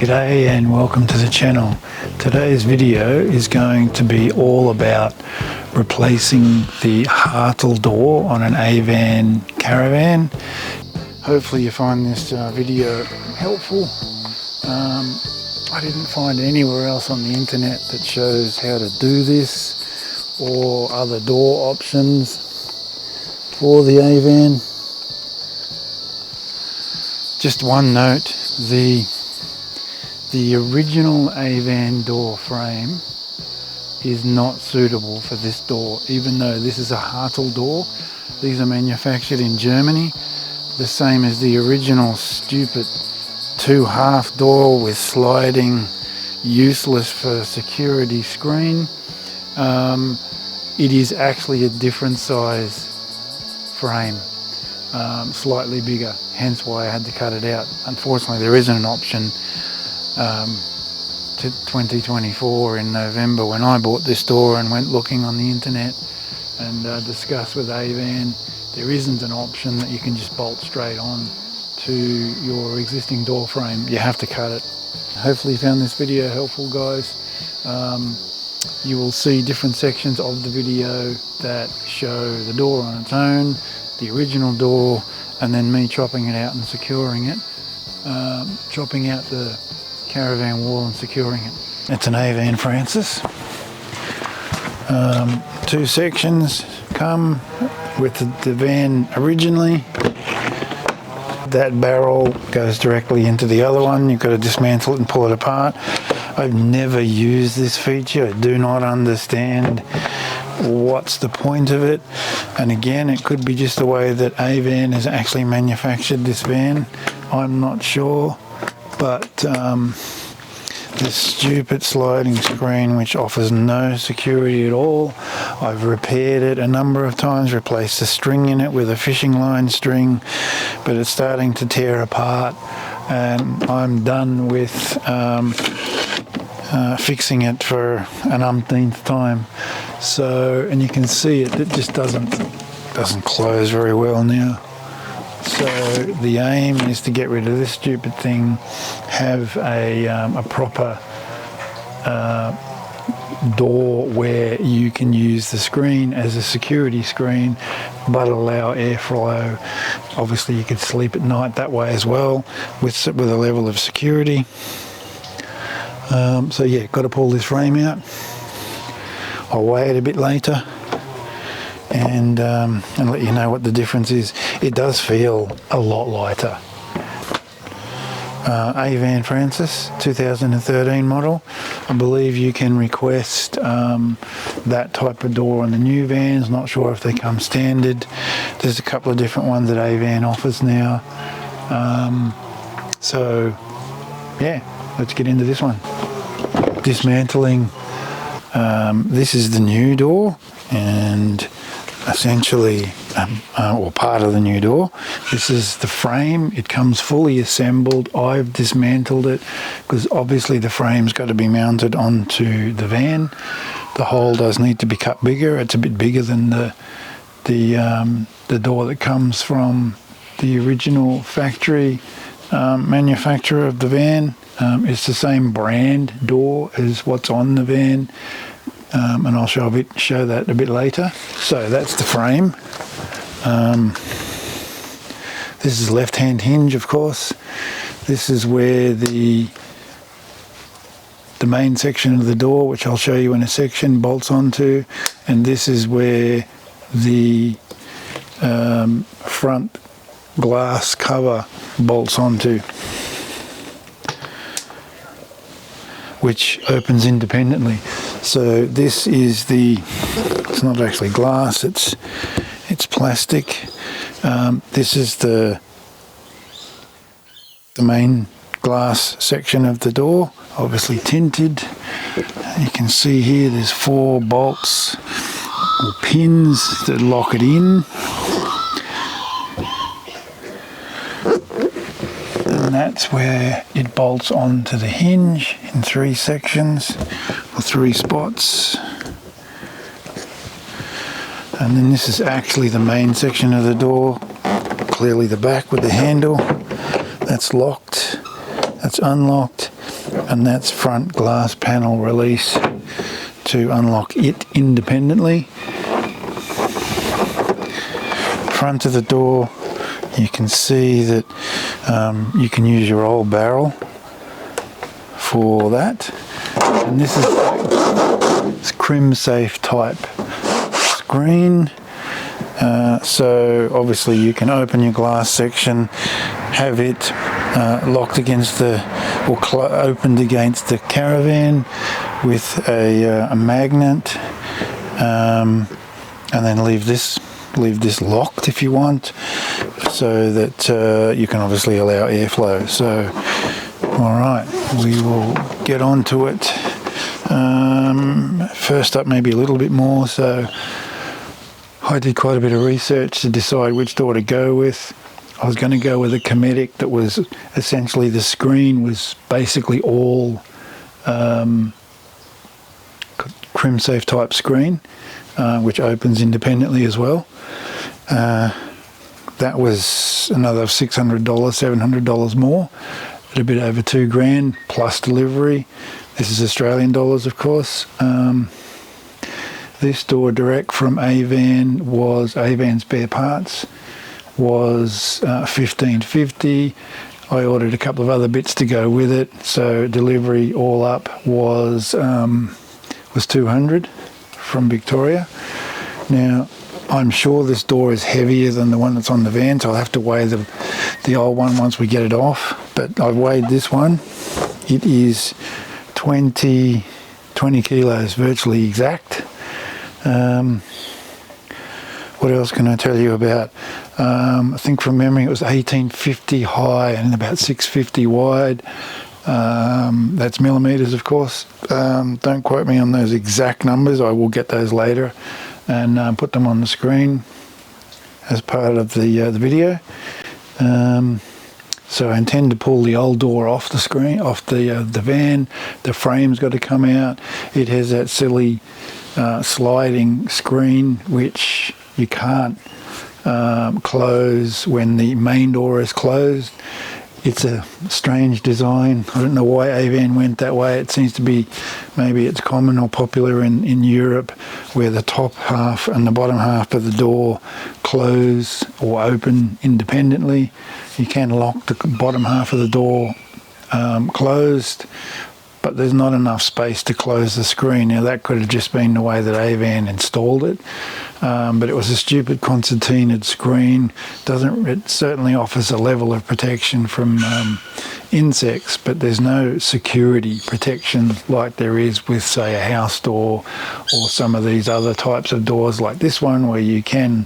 G'day and welcome to the channel. Today's video is going to be all about replacing the Hartal door on an Avan Caravan. Hopefully you find this video helpful. I didn't find anywhere else on the internet that shows how to do this or other door options for the Avan. Just one note, the original Avan door frame is not suitable for this door, even though this is a Hartal door. These are manufactured in Germany, the same as the original stupid two-half door with sliding, useless for security screen. It is actually a different size frame, slightly bigger, hence why I had to cut it out. Unfortunately there isn't an option to 2024 in November when I bought this door and went looking on the internet and discussed with Avan. There isn't an option that you can just bolt straight on to your existing door frame. You have to cut it. Hopefully you found this video helpful, guys. You will see different sections of the video that show the door on its own, the original door, and then me chopping it out and securing it, chopping out the Caravan wall and securing it. It's an Avan Francis. Two sections come with the van originally. That barrel goes directly into the other one. You've got to dismantle it and pull it apart. I've never used this feature. I do not understand what's the point of it, and again, it could be just the way that Avan has actually manufactured this van. I'm not sure, but this stupid sliding screen which offers no security at all, I've repaired it a number of times, replaced the string in it with a fishing line string, but it's starting to tear apart, and I'm done with fixing it for an umpteenth time. So, and you can see it just doesn't close very well now. So the aim is to get rid of this stupid thing, have a proper door where you can use the screen as a security screen but allow airflow. Obviously you could sleep at night that way as well with a level of security. So yeah, got to pull this frame out. I'll weigh it a bit later and let you know what the difference is. It does feel a lot lighter. Avan Francis 2013 model. I believe you can request that type of door on the new vans. Not sure if they come standard. There's a couple of different ones that Avan offers now. So yeah, let's get into this one. Dismantling. This is the new door, and essentially, or part of the new door. This is the frame. It comes fully assembled. I've dismantled it because obviously the frame's got to be mounted onto the van. The hole does need to be cut bigger. It's a bit bigger than the door that comes from the original factory manufacturer of the van. It's the same brand door as what's on the van, and I'll show that a bit later. So that's the frame. This is left-hand hinge, of course. This is where the main section of the door, which I'll show you in a section, bolts onto, and this is where the front glass cover bolts onto, which opens independently. So this is it's not actually glass, it's plastic. This is the main glass section of the door, obviously tinted. You can see here there's 4 bolts or pins that lock it in. And that's where it bolts onto the hinge in 3 sections or 3 spots. And then this is actually the main section of the door, clearly the back with the handle. That's locked, that's unlocked. and that's front glass panel release to unlock it independently. Front of the door, you can see that you can use your old barrel for that, and this is crim safe type screen. So obviously you can open your glass section, have it locked against the, or opened against the Caravan with a magnet, and then leave this locked if you want, so that you can obviously allow airflow. So alright, we will get on to it. First up, maybe a little bit more, so I did quite a bit of research to decide which door to go with. I was going to go with a Cometic that was essentially, the screen was basically all crim safe type screen, which opens independently as well. That was another $600, $700 more, at a bit over $2,000 plus delivery. This is Australian dollars, of course. This door direct from Avan was Avan Spare Parts, was $1,550. I ordered a couple of other bits to go with it, so delivery all up was $200 from Victoria. Now, I'm sure this door is heavier than the one that's on the van, so I'll have to weigh the old one once we get it off. But I weighed this one. It is 20 kilos, virtually exact. What else can I tell you about? I think from memory it was 1850 high and about 650 wide. That's millimeters, of course. Don't quote me on those exact numbers. I will get those later and put them on the screen as part of the video. So I intend to pull the old door off the screen, off the van. The frame's got to come out. It has that silly sliding screen which you can't close when the main door is closed. It's a strange design. I don't know why Avan went that way. It seems to be, maybe it's common or popular in Europe, where the top half and the bottom half of the door close or open independently. You can lock the bottom half of the door closed, but there's not enough space to close the screen. Now that could have just been the way that Avan installed it, but it was a stupid concertinaed screen. It certainly offers a level of protection from insects, but there's no security protection like there is with, say, a house door or some of these other types of doors like this one, where you can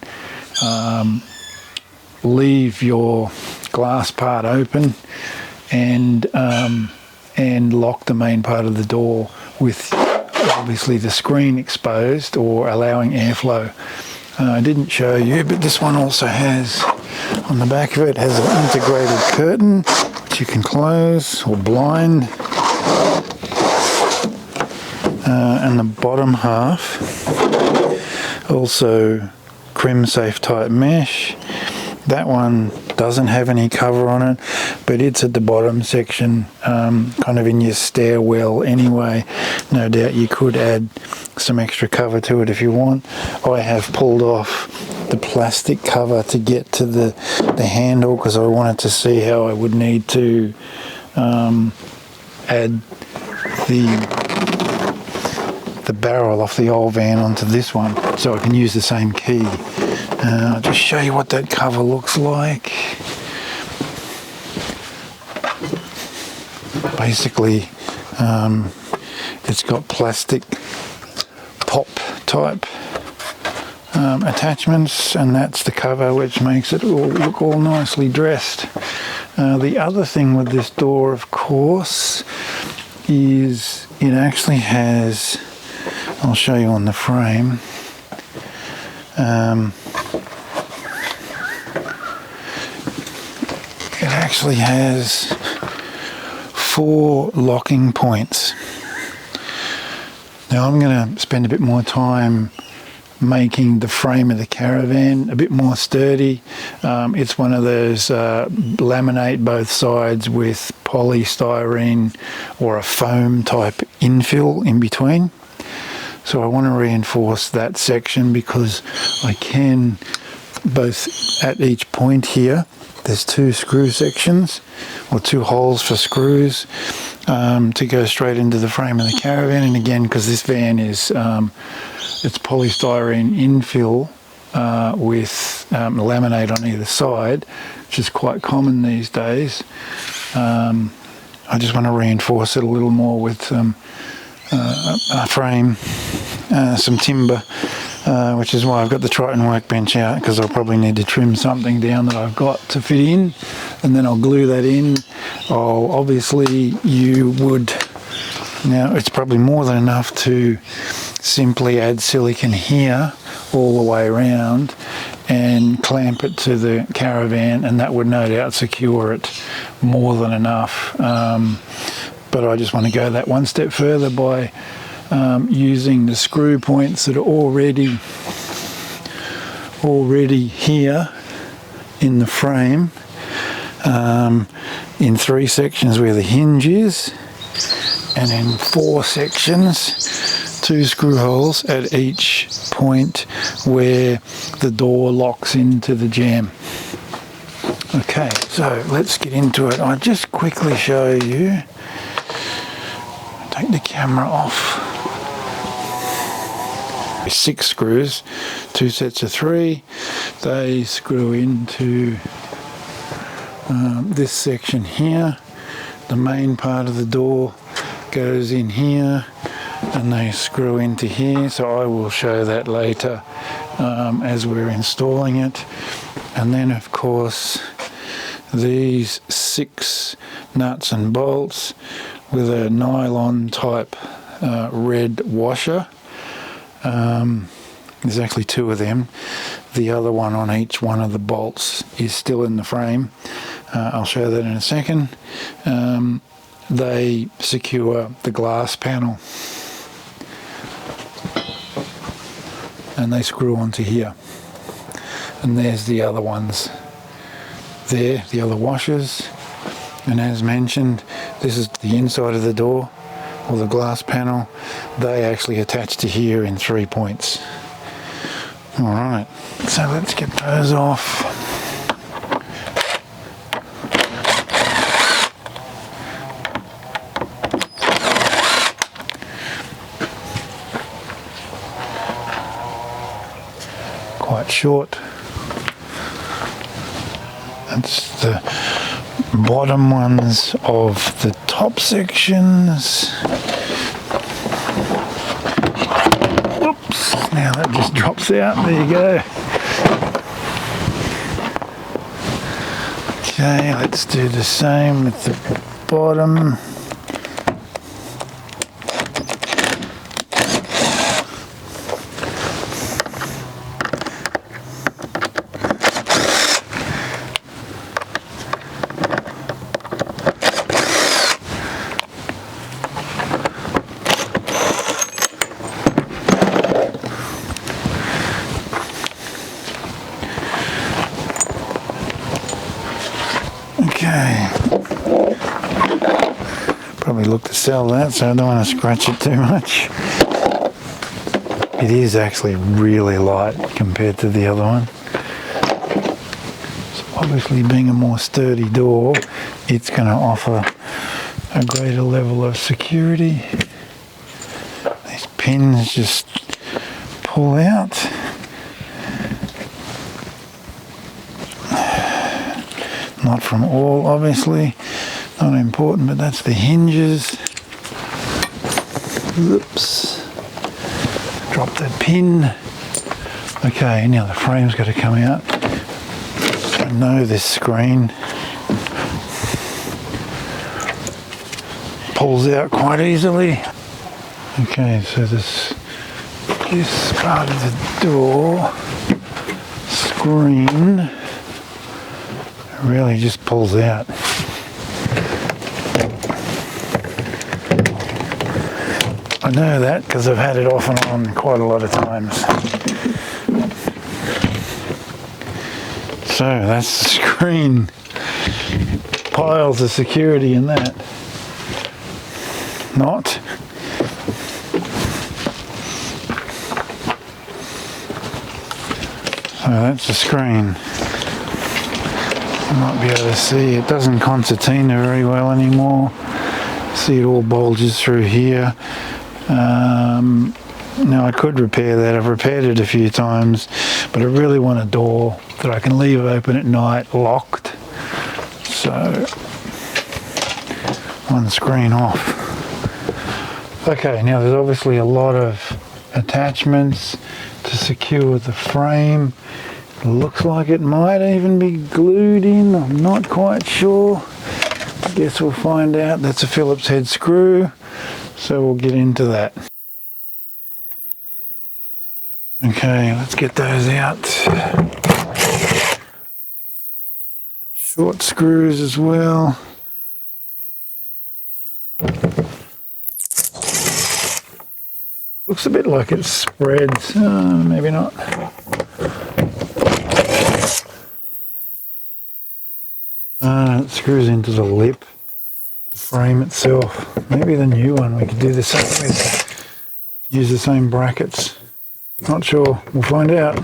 leave your glass part open and lock the main part of the door with obviously the screen exposed or allowing airflow. I didn't show you, but this one also has, on the back of it, has an integrated curtain which you can close, or blind. And the bottom half, also crim safe type mesh. That one doesn't have any cover on it, but it's at the bottom section, kind of in your stairwell anyway. No doubt you could add some extra cover to it if you want. I have pulled off the plastic cover to get to the handle, because I wanted to see how I would need to add the barrel off the old van onto this one, so I can use the same key. I'll just show you what that cover looks like. Basically, it's got plastic pop type attachments, and that's the cover, which makes it all look all nicely dressed. The other thing with this door, of course, is it actually has, I'll show you on the frame, it actually has 4 locking points. Now I'm going to spend a bit more time making the frame of the Caravan a bit more sturdy. It's one of those laminate both sides with polystyrene or a foam type infill in between. So I want to reinforce that section because I can, both at each point here, there's 2 screw sections or 2 holes for screws to go straight into the frame of the Caravan. And again, because this van is it's polystyrene infill with laminate on either side, which is quite common these days. I just want to reinforce it a little more with a frame, some timber, which is why I've got the Triton workbench out, because I'll probably need to trim something down that I've got to fit in, and then I'll glue that in. Obviously you would, now it's probably more than enough to simply add silicone here all the way around and clamp it to the Caravan, and that would no doubt secure it more than enough. But I just want to go that one step further by using the screw points that are already here in the frame, in 3 sections where the hinge is, and in 4 sections, 2 screw holes at each point where the door locks into the jamb. Okay, so let's get into it. I'll just quickly show you. Take the camera off. 6 screws, 2 sets of 3. They screw into this section here. The main part of the door goes in here, and they screw into here. So I will show that later as we're installing it. And then, of course, these 6 nuts and bolts with a nylon type red washer. There's actually 2 of them. The other one on each one of the bolts is still in the frame. I'll show that in a second. They secure the glass panel, and they screw onto here. And there's the other ones there, the other washers. And as mentioned, this is the inside of the door, or the glass panel. They actually attach to here in 3 points. Alright, so let's get those off. Quite short. That's the bottom ones of the top sections. Oops, now that just drops out. There you go. Okay, let's do the same with the bottom. Okay, probably look to sell that, so I don't want to scratch it too much. It is actually really light compared to the other one. So obviously, being a more sturdy door, it's going to offer a greater level of security. These pins just pull out. Not from all, obviously, not important, but that's the hinges. Oops, drop that pin. Okay, now the frame's got to come out. I know this screen pulls out quite easily. Okay, so this part of the door screen really just pulls out. I know that because I've had it off and on quite a lot of times. So that's the screen. Piles of security in that. Not. So that's the screen. You might be able to see it doesn't concertina very well anymore. See it all bulges through here. Now I could repair that. I've repaired it a few times, but I really want a door that I can leave open at night, locked. So one screen off. Okay, now there's obviously a lot of attachments to secure the frame. It looks like it might even be glued in. I'm not quite sure. I guess we'll find out. That's a Phillips head screw, so we'll get into that. Okay, let's get those out. Short screws as well. Looks a bit like it spreads. Maybe not. It screws into the lip, the frame itself. Maybe the new one we could do the same with. Use the same brackets. Not sure. We'll find out.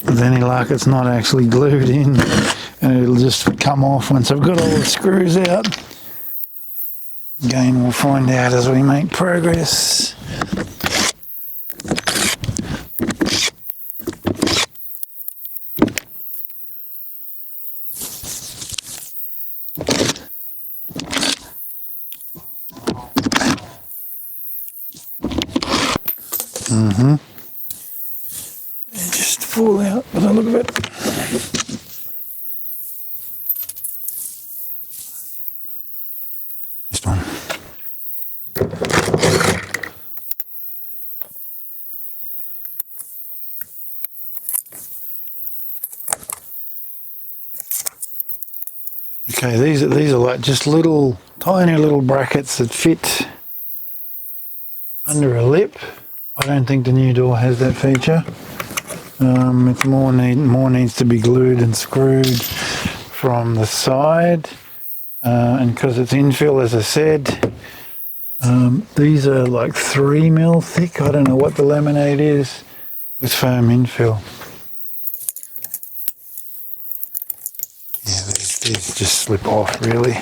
With any luck, it's not actually glued in, and it'll just come off once I've got all the screws out. Again, we'll find out as we make progress. They just fall out by the look of it. This one. Okay, these are like just little, tiny little brackets that fit under a lip. I don't think the new door has that feature. It's more needs to be glued and screwed from the side, and because it's infill, as I said, these are like 3mm thick. I don't know what the laminate is with foam infill. Yeah, these just slip off really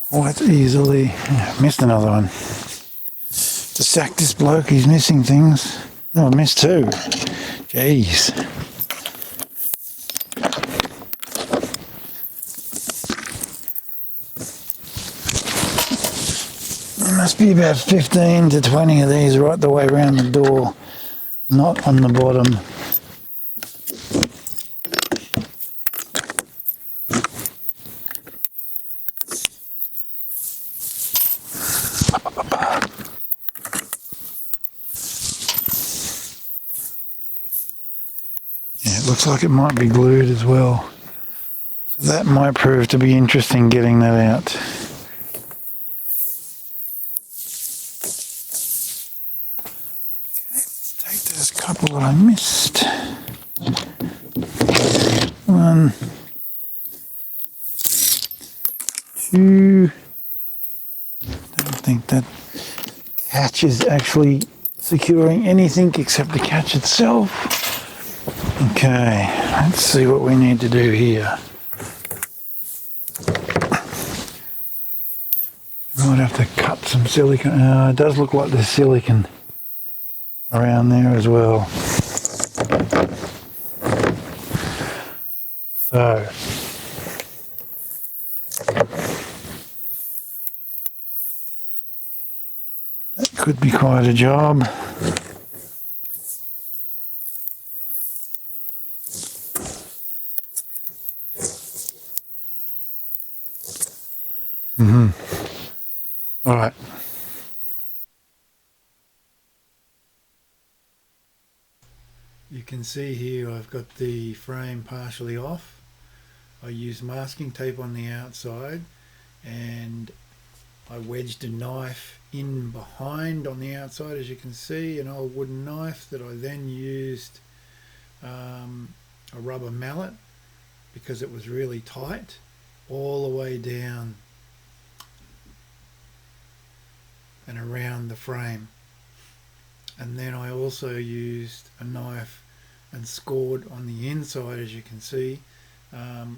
quite easily. Yeah, missed another one. To sack this bloke, he's missing things. Oh, I missed two. Jeez. There must be about 15 to 20 of these right the way around the door, not on the bottom. Looks like it might be glued as well. So that might prove to be interesting getting that out. Okay, take those couple that I missed. One, two. Don't think that catch is actually securing anything except the catch itself. Okay, let's see what we need to do here. We might have to cut some silicone. It does look like there's silicone around there as well. So, that could be quite a job. All right. You can see here I've got the frame partially off. I used masking tape on the outside and I wedged a knife in behind on the outside, as you can see, an old wooden knife that I then used a rubber mallet because it was really tight all the way down and around the frame. And then I also used a knife and scored on the inside, as you can see,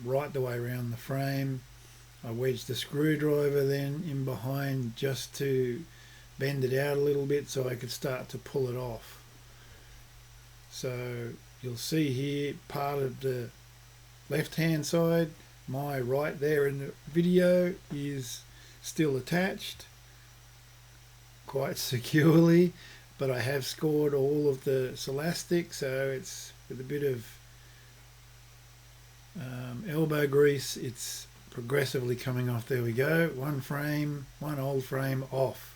right the way around the frame. I wedged the screwdriver then in behind just to bend it out a little bit so I could start to pull it off. So you'll see here part of the left hand side, my right there in the video is still attached quite securely, but I have scored all of the elastic, so it's with a bit of elbow grease, it's progressively coming off. There we go, one old frame off.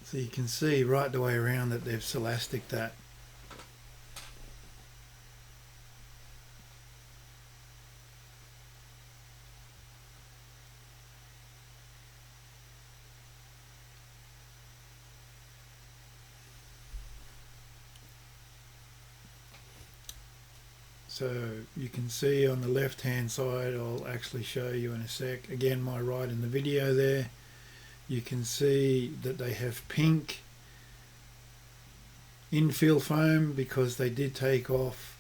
So you can see right the way around that they've elastic that. So you can see on the left hand side, I'll actually show you in a sec, again my right in the video there, you can see that they have pink infill foam because they did take off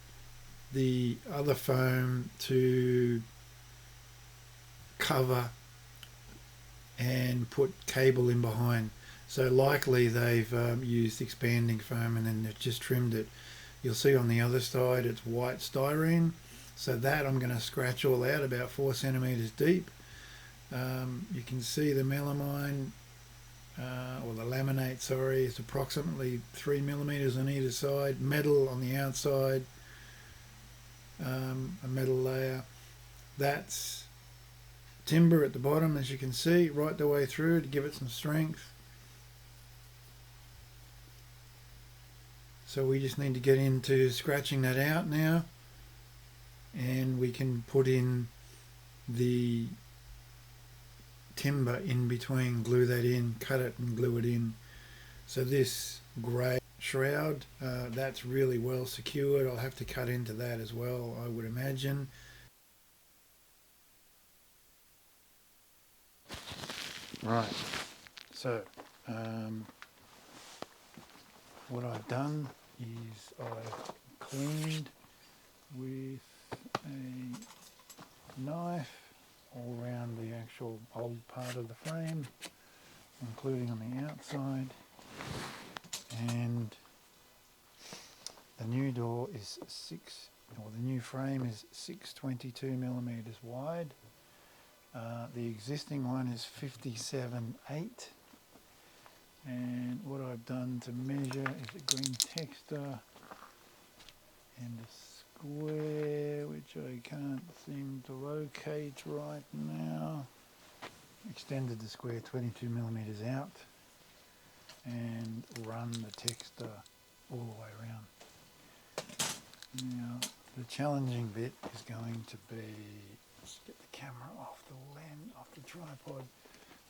the other foam to cover and put cable in behind. So likely they've used expanding foam and then they've just trimmed it. You'll see on the other side it's white styrene, so that I'm going to scratch all out about 4 centimeters deep. You can see the melamine, or the laminate, sorry, is approximately 3 millimeters on either side. Metal on the outside, a metal layer. That's timber at the bottom, as you can see, right the way through to give it some strength. So we just need to get into scratching that out now, and we can put in the timber in between, glue that in, cut it and glue it in. So this grey shroud, that's really well secured. I'll have to cut into that as well, I would imagine. Right, so what I've done is I've cleaned with a knife all around the actual old part of the frame, including on the outside, and the new door is the new frame is 622 millimeters wide. The existing one is 57.8. And what I've done to measure is a green texture and a square, which I can't seem to locate right now. Extended the square 22 millimeters out and run the texture all the way around. Now the challenging bit is going to be, let's get the camera off the lens, off the tripod.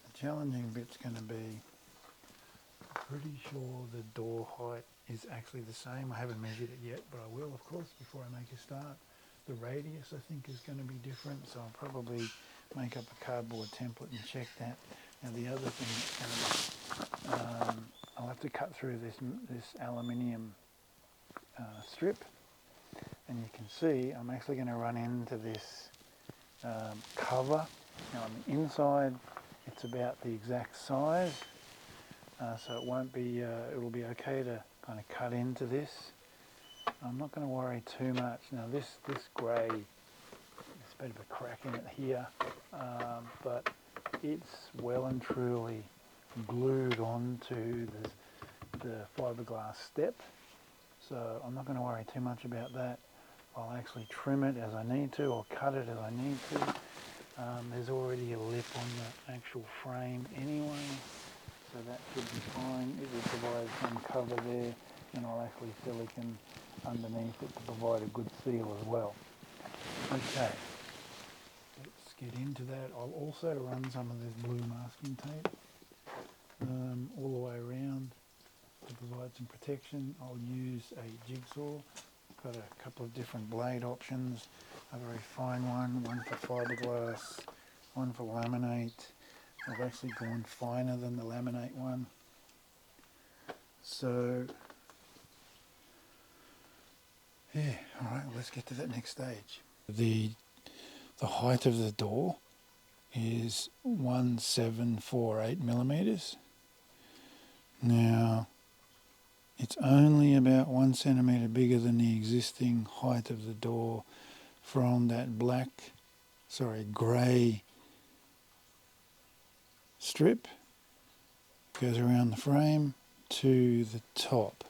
The challenging bit's going to be, pretty sure the door height is actually the same. I haven't measured it yet, but I will, of course, before I make a start. The radius, I think, is going to be different, so I'll probably make up a cardboard template and check that. Now the other thing is going to be, I'll have to cut through this aluminium strip, and you can see I'm actually going to run into this cover. Now on the inside, it's about the exact size. So it won't be, it'll be okay to kind of cut into this. I'm not going to worry too much. Now this grey, there's a bit of a crack in it here, but it's well and truly glued onto the fiberglass step. So I'm not going to worry too much about that. I'll actually trim it as I need to, or cut it as I need to. There's already a lip on the actual frame anyway, so that should be fine. It will provide some cover there, and I'll actually silicone underneath it to provide a good seal as well. Okay, let's get into that. I'll also run some of this blue masking tape all the way around to provide some protection. I'll use a jigsaw. Got a couple of different blade options, a very fine one for fiberglass, one for laminate. I've actually gone finer than the laminate one. So yeah, alright, let's get to that next stage. The height of the door is 1748 millimeters. Now it's only about 1 centimeter bigger than the existing height of the door from that grey strip, goes around the frame to the top.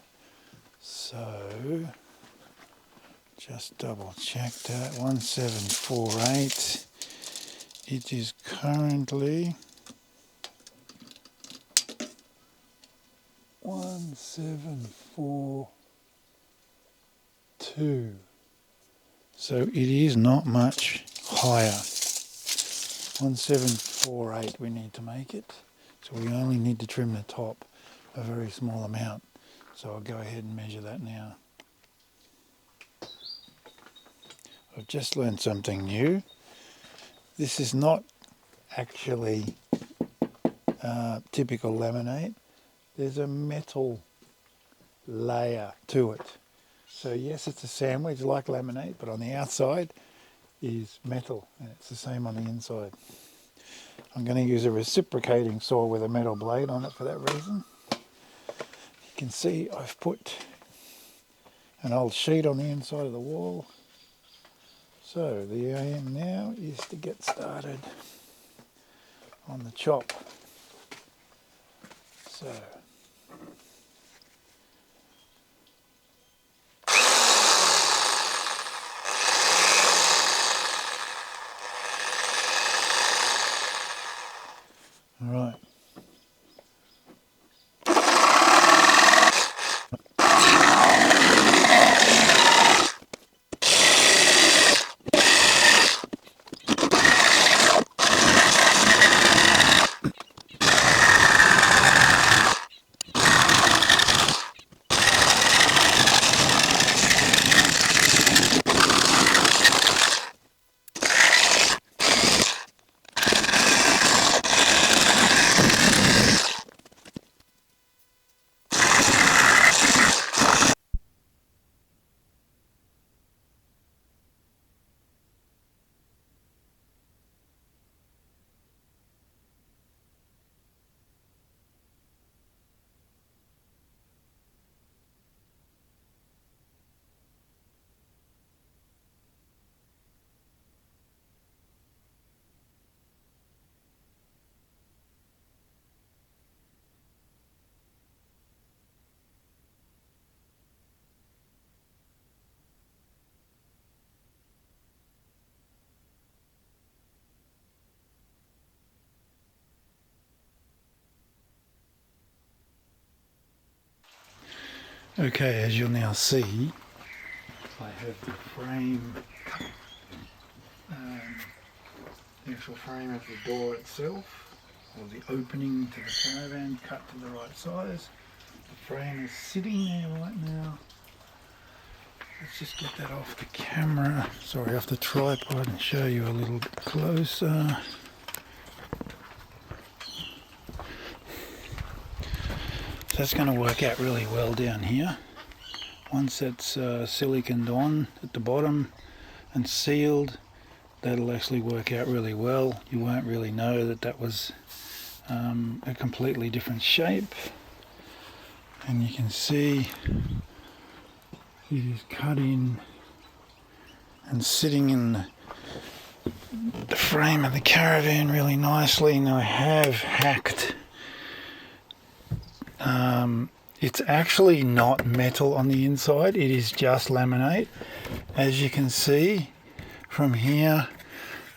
So just double check that, 1748. It is currently 1742. So it is not much higher. 1748 we need to make it. So we only need to trim the top a very small amount. So I'll go ahead and measure that now. I've just learned something new. This is not actually typical laminate. There's a metal layer to it. So yes, it's a sandwich like laminate, but on the outside is metal, and it's the same on the inside. I'm going to use a reciprocating saw with a metal blade on it for that reason. You can see I've put an old sheet on the inside of the wall. So the aim now is to get started on the chop. So all right. Okay, as you'll now see, I have the frame, the actual frame of the door itself, or the opening to the caravan, cut to the right size. The frame is sitting there right now. Let's just get that off the camera, sorry, off the tripod, and show you a little bit closer. So that's going to work out really well down here. Once that's siliconed on at the bottom and sealed, that'll actually work out really well. You won't really know that that was a completely different shape. And you can see it is cut in and sitting in the frame of the caravan really nicely. And I have hacked. It's actually not metal on the inside, it is just laminate, as you can see from here.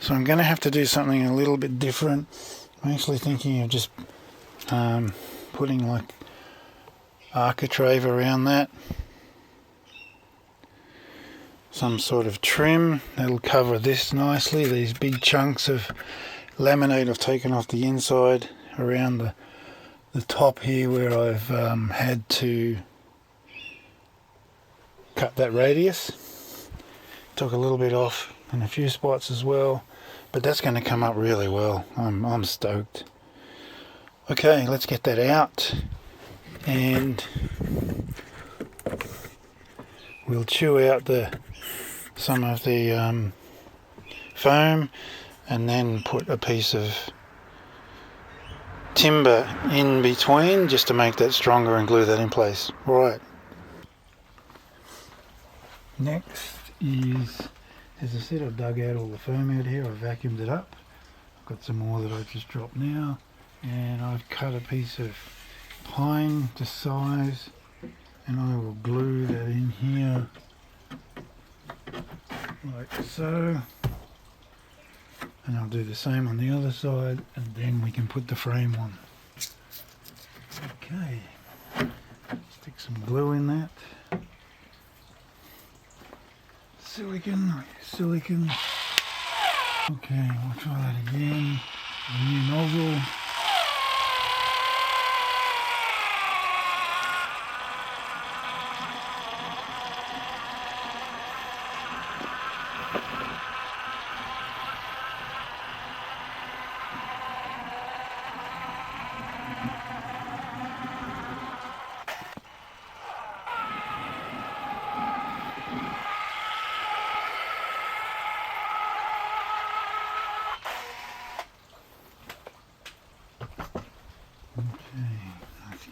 So I'm going to have to do something a little bit different. I'm actually thinking of just putting like architrave around that. Some sort of trim that'll cover this nicely. These big chunks of laminate I've taken off the inside around the top here where I've had to cut that radius. Took a little bit off in a few spots as well, but that's going to come up really well. I'm stoked. Okay, let's get that out and we'll chew out some of the foam and then put a piece of timber in between just to make that stronger and glue that in place. Right. Next is, as I said, I've dug out all the foam out here, I've vacuumed it up. I've got some more that I've just dropped now, and I've cut a piece of pine to size and I will glue that in here like so, and I'll do the same on the other side, and then we can put the frame on. Okay, stick some glue in that. Silicon. Okay, we'll try that again. A new nozzle.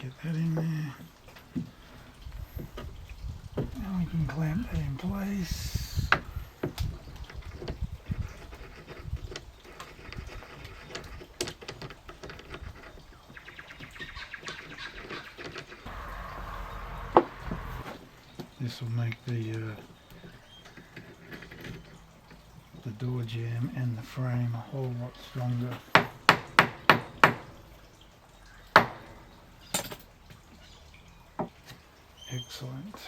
Get that in there, and we can clamp that in place. This will make the door jamb and the frame a whole lot stronger. Excellent.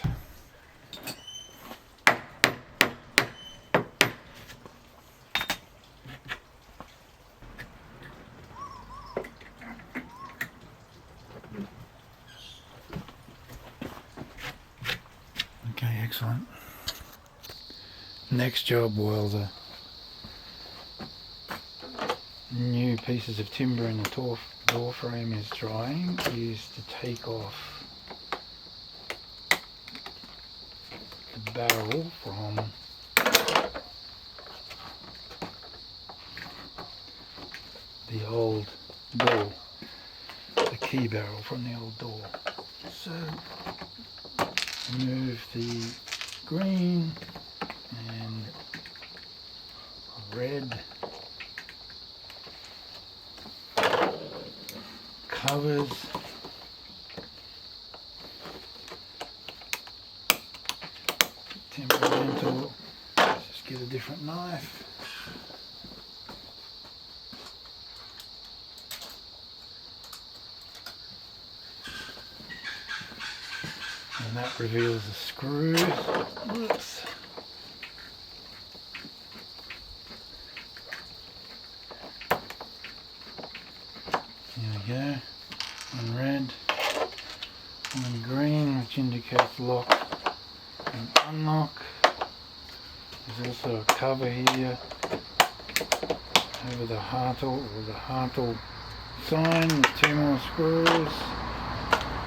Okay, excellent. Next job while the new pieces of timber in the door frame is drying is to take off the barrel from the old door, the key barrel from the old door. So remove the green and red covers. Temperamental. Let's just get a different knife. And that reveals the screws. Whoops. There we go. One red, one green, which indicates lock and unlock. There's also a cover here over the Hartal, or the Hartal sign. There's two more screws.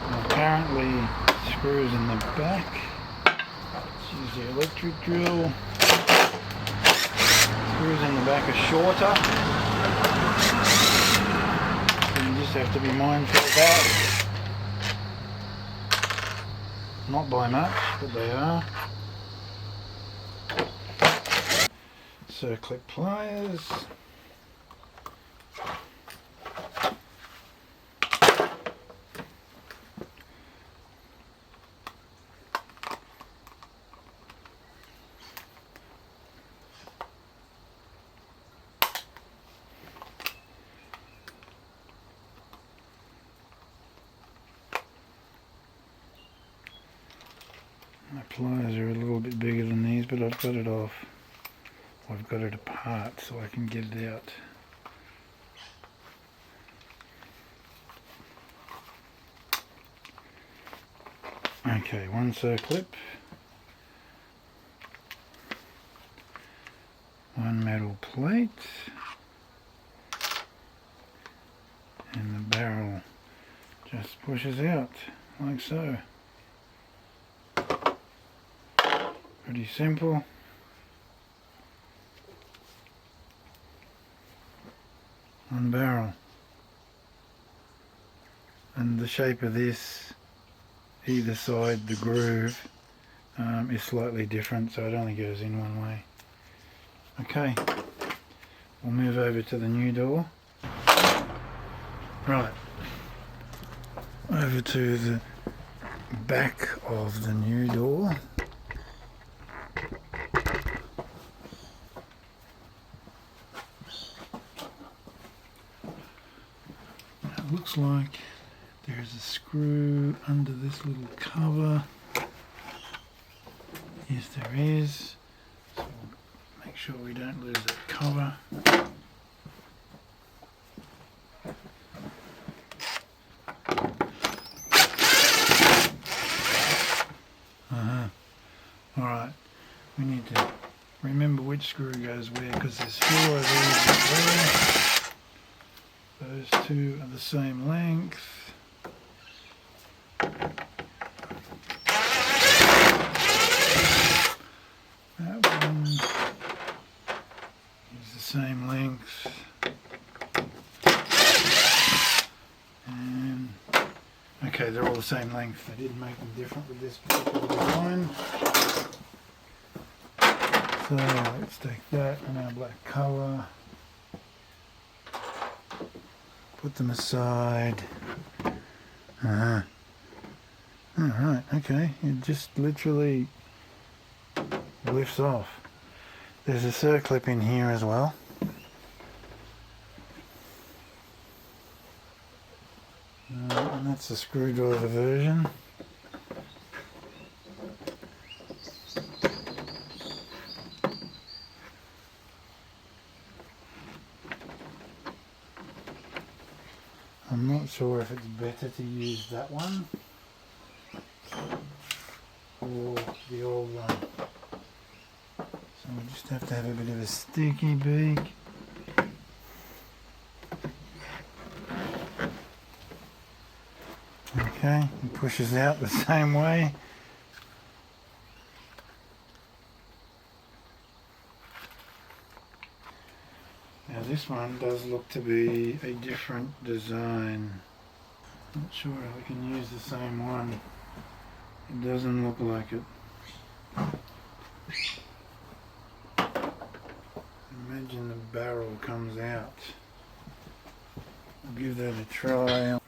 And apparently screws in the back. Let's use the electric drill. Screws in the back are shorter. So you just have to be mindful of that. Not by much, but they are. Circlip pliers. pliers are a little bit bigger than these, but I've got it off. I've got it apart so I can get it out. Okay, one circlip, one metal plate, and the barrel just pushes out like so. Pretty simple. One barrel. And the shape of this, either side, the groove is slightly different, so it only goes in one way. Okay, we'll move over to the new door. Right, over to the back of the new door. It looks like there's a screw under this little cover. Yes, there is. So we'll make sure we don't lose that cover. Alright, we need to remember which screw goes where, because there's 4 of these there. Those 2 are the same length. That one is the same length. And okay, they're all the same length. They didn't make them different with this particular design. So let's take that and our black cover, put them aside. Alright, okay, it just literally lifts off. There's a circlip in here as well. And that's the screwdriver version. I'm not sure if it's better to use that one or the old one. So we just have to have a bit of a sticky beak. Okay, it pushes out the same way. Now this one does look to be a different design. Not sure if we can use the same one. It doesn't look like it. Imagine the barrel comes out. We'll give that a try.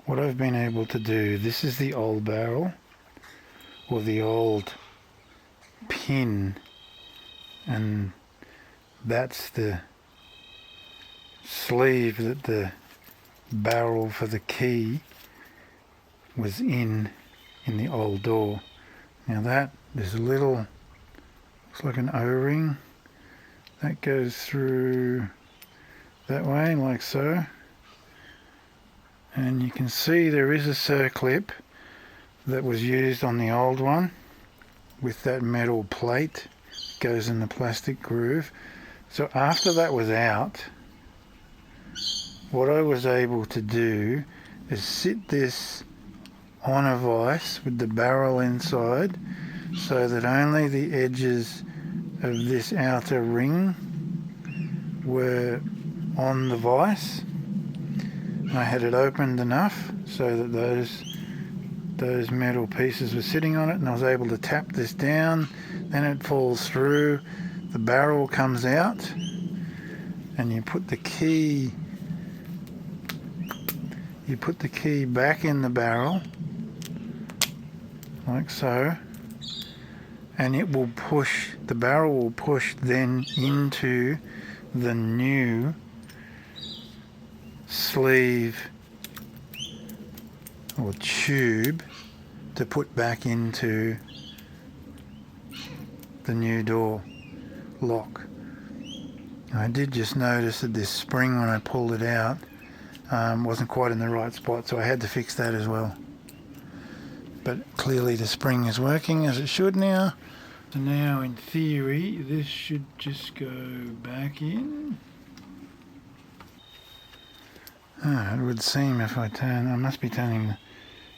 What I've been able to do, this is the old barrel, or the old pin, and that's the sleeve that the barrel for the key was in the old door. Now that, there's a little, looks like an O-ring, that goes through that way like so, and you can see there is a circlip that was used on the old one with that metal plate, goes in the plastic groove. So after that was out, what I was able to do is sit this on a vise with the barrel inside, so that only the edges of this outer ring were on the vise. And I had it opened enough so that those metal pieces were sitting on it, and I was able to tap this down, then it falls through, the barrel comes out, and you put the key back in the barrel like so, and it will push, the barrel will push then into the new sleeve or tube to put back into the new door lock. I did just notice that this spring, when I pulled it out, wasn't quite in the right spot, so I had to fix that as well. But clearly the spring is working as it should now. So now in theory this should just go back in. It would seem if I must be turning the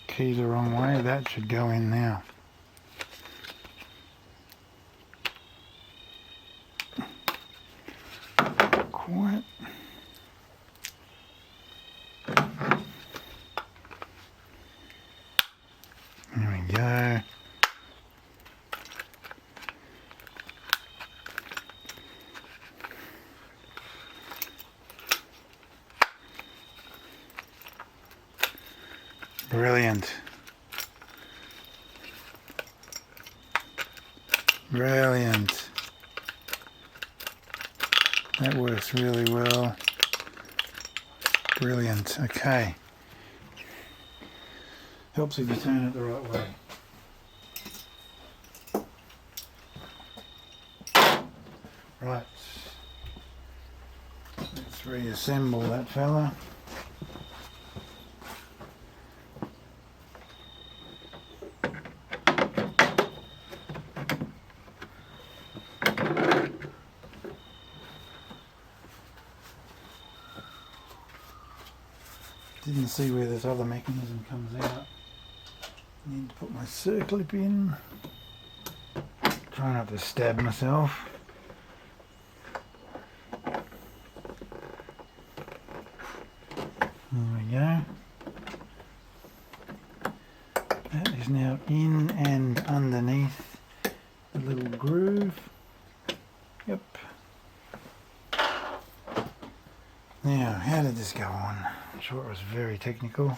key the wrong way, that should go in now. Quite. There we go. Brilliant. Brilliant. That works really well. Brilliant. Okay. Helps if you turn it the right way. Right. Let's reassemble that fella. Didn't see where this other mechanism comes out. Need to put my circlip in. Try not to stab myself. There we go. That is now in and underneath the little groove. Yep. Now, how did this go on? I'm sure it was very technical.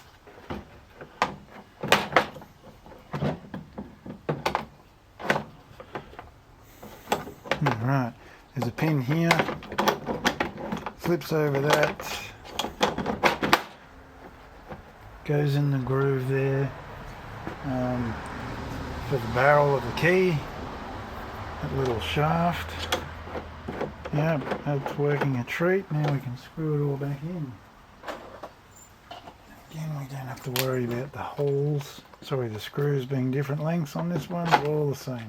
Right, there's a pin here, flips over that, goes in the groove there for the barrel of the key, that little shaft. Yep, that's working a treat. Now we can screw it all back in. Again, we don't have to worry about the holes, sorry, the screws being different lengths on this one, they're all the same.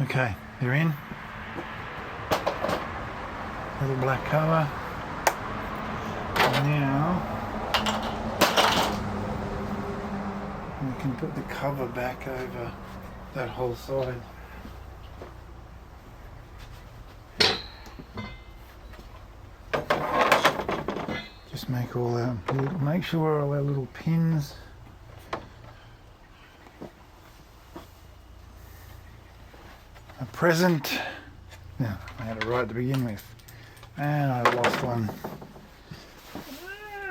Okay, they're in. Little black cover. Now we can put the cover back over that whole side. Just make sure all our little pins are present. Now, I had it right to begin with, and I lost one.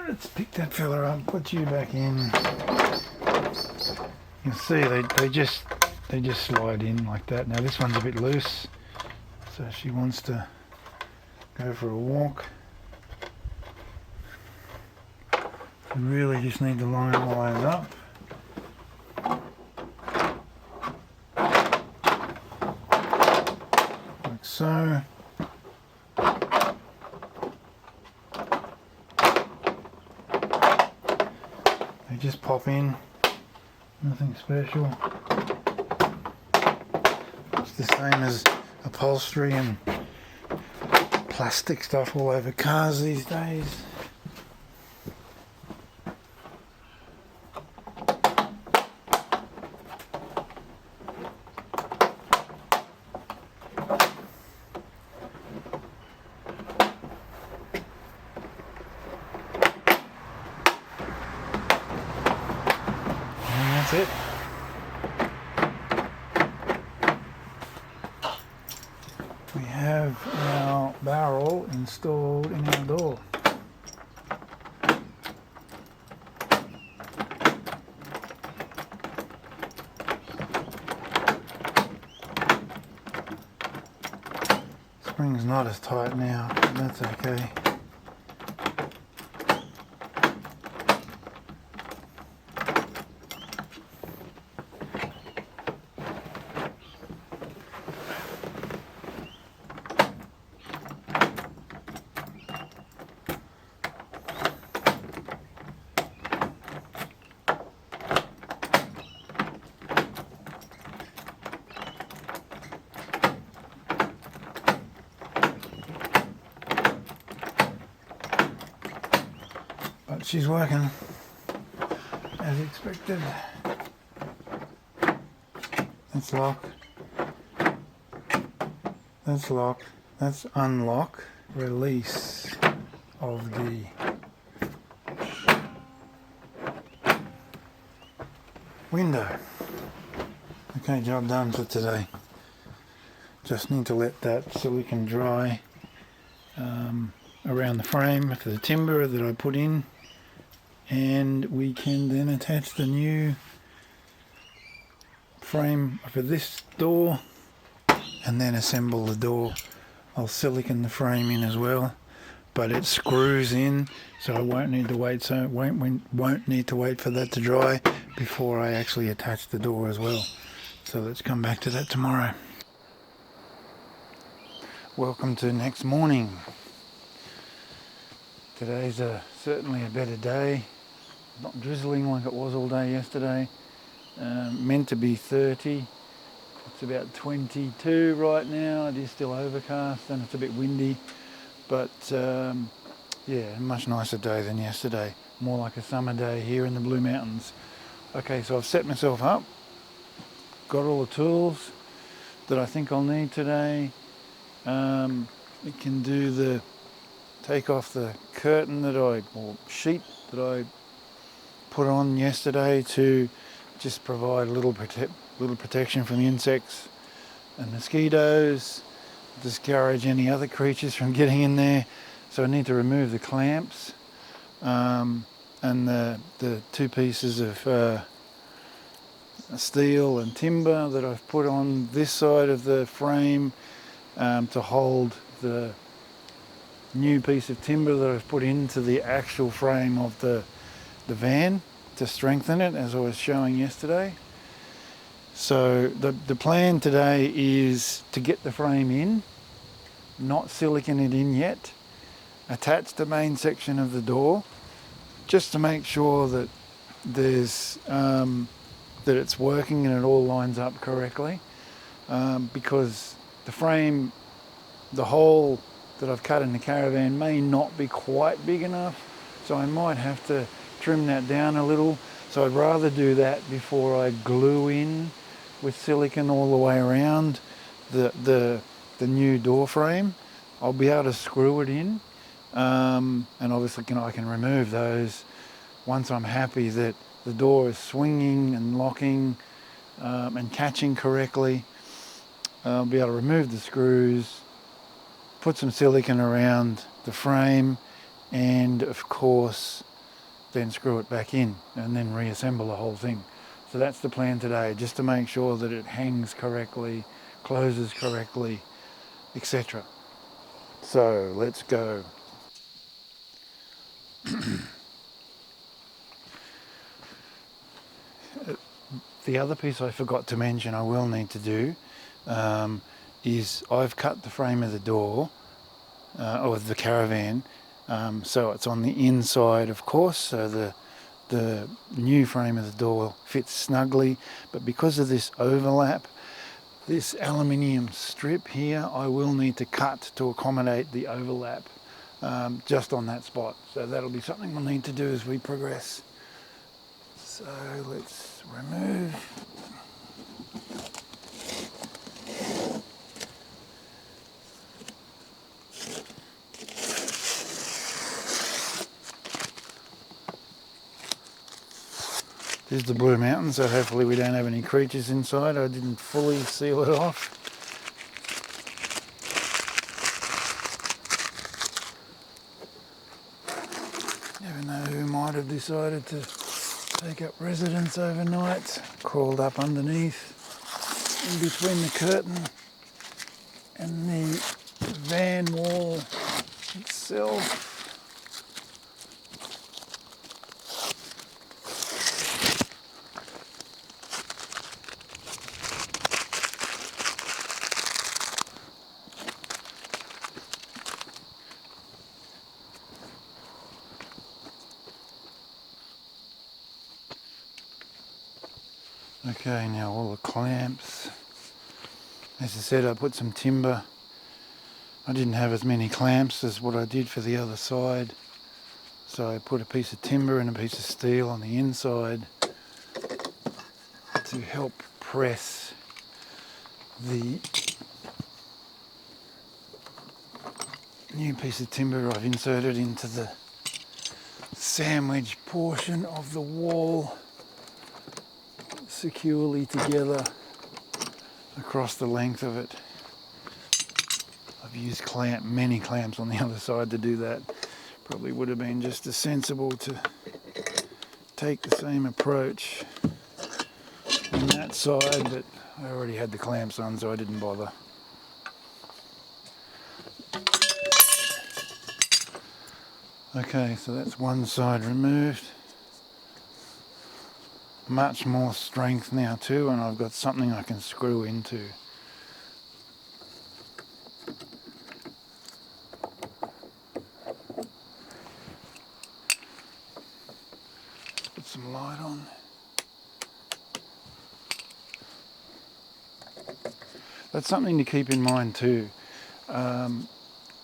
Let's pick that fella up, put you back in. You can see they just slide in like that. Now this one's a bit loose, so she wants to go for a walk. We really just need to line all those up. Like so. They just pop in, nothing special. It's the same as upholstery and plastic stuff all over cars these days. that's it. We have our barrel installed in our door. Spring's not as tight now, but that's okay. But she's working as expected. That's lock. That's lock. That's unlock. Release of the window. Okay, job done for today. Just need to let that silicone dry around the frame for the timber that I put in, and we can then attach the new frame for this door and then assemble the door. I'll silicone the frame in as well, but it screws in, so I won't need to wait. So won't need to wait for that to dry before I actually attach the door as well. So let's come back to that tomorrow. Welcome to next morning. Today's certainly a better day. Not drizzling like it was all day yesterday. Meant to be 30. It's about 22 right now. It is still overcast and it's a bit windy, but yeah, a much nicer day than yesterday. More like a summer day here in the Blue Mountains. Okay, so I've set myself up, got all the tools that I think I'll need today. We can do take off the curtain or sheet that I put on yesterday to just provide a little protection from insects and mosquitoes, discourage any other creatures from getting in there. So I need to remove the clamps and the two pieces of steel and timber that I've put on this side of the frame to hold the new piece of timber that I've put into the actual frame of the van to strengthen it, as I was showing yesterday. So the plan today is to get the frame in, not silicone it in yet, attach the main section of the door just to make sure that there's that it's working and it all lines up correctly, because the frame, the hole that I've cut in the Caravan may not be quite big enough, so I might have to trim that down a little. So I'd rather do that before I glue in with silicone all the way around the new door frame. I'll be able to screw it in, and obviously I can remove those once I'm happy that the door is swinging and locking and catching correctly. I'll be able to remove the screws, put some silicone around the frame, and of course then screw it back in and then reassemble the whole thing. So that's the plan today, just to make sure that it hangs correctly, closes correctly, etc. So let's go. The other piece I forgot to mention I will need to do is I've cut the frame of the door or the Caravan, so it's on the inside, of course, so the new frame of the door fits snugly, but because of this overlap, this aluminium strip here, I will need to cut to accommodate the overlap just on that spot. So that'll be something we'll need to do as we progress. So let's remove. This is the Blue Mountain, so hopefully we don't have any creatures inside. I didn't fully seal it off. Never know who might have decided to take up residence overnight. Crawled up underneath, in between the curtain and the van wall itself. Okay, now all the clamps. As I said, I put some timber. I didn't have as many clamps as what I did for the other side. So I put a piece of timber and a piece of steel on the inside to help press the new piece of timber I've inserted into the sandwich portion of the wall securely together across the length of it. I've used many clamps on the other side to do that. Probably would have been just as sensible to take the same approach on that side, but I already had the clamps on, so I didn't bother. Okay, so that's one side removed. Much more strength now too, and I've got something I can screw into. Put some light on. That's something to keep in mind too.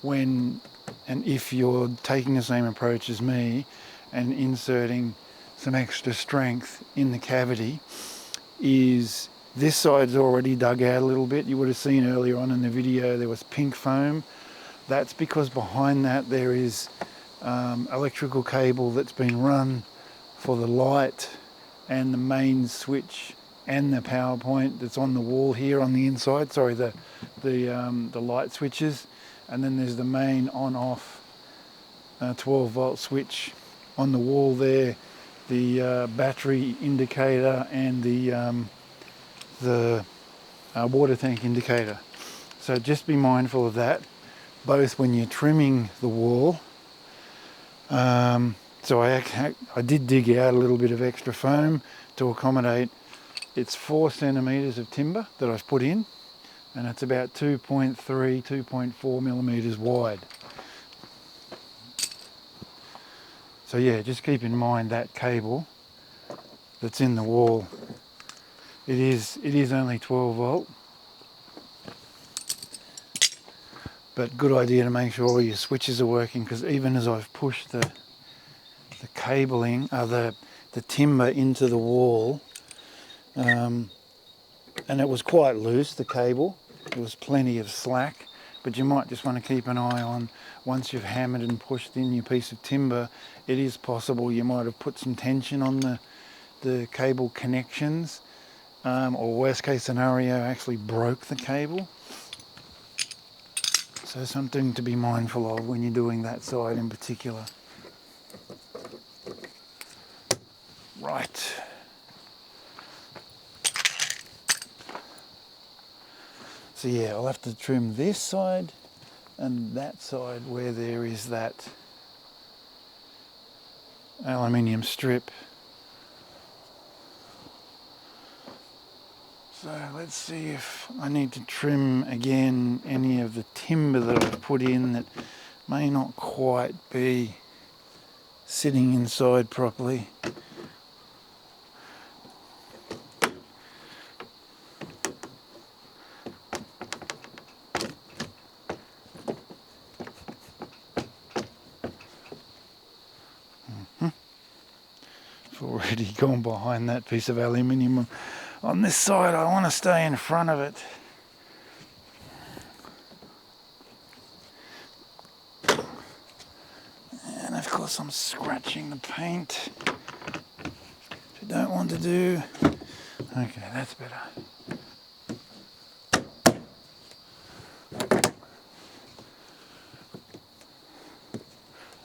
When and if you're taking the same approach as me and inserting some extra strength in the cavity, is this side's already dug out a little bit. You would have seen earlier on in the video there was pink foam. That's because behind that there is electrical cable that's been run for the light and the main switch and the power point that's on the wall here on the inside. Sorry, the light switches, and then there's the main on-off 12-volt switch on the wall there, the battery indicator, and the water tank indicator. So just be mindful of that, both when you're trimming the wall. So I did dig out a little bit of extra foam to accommodate. It's 4 centimetres of timber that I've put in, and it's about 2.3, 2.4 millimetres wide. So yeah, just keep in mind that cable that's in the wall. It is only 12 volt, but good idea to make sure all your switches are working, because even as I've pushed the cabling, the timber into the wall, and it was quite loose, the cable. There was plenty of slack, but you might just want to keep an eye on, once you've hammered and pushed in your piece of timber, it is possible you might have put some tension on the cable connections, or worst case scenario, actually broke the cable. So something to be mindful of when you're doing that side in particular. Right. So yeah, I'll have to trim this side and that side where there is that aluminium strip. So let's see if I need to trim again any of the timber that I've put in that may not quite be sitting inside properly. I've already gone behind that piece of aluminium. On this side, I want to stay in front of it. And of course I'm scratching the paint to you don't want to do. Okay, that's better.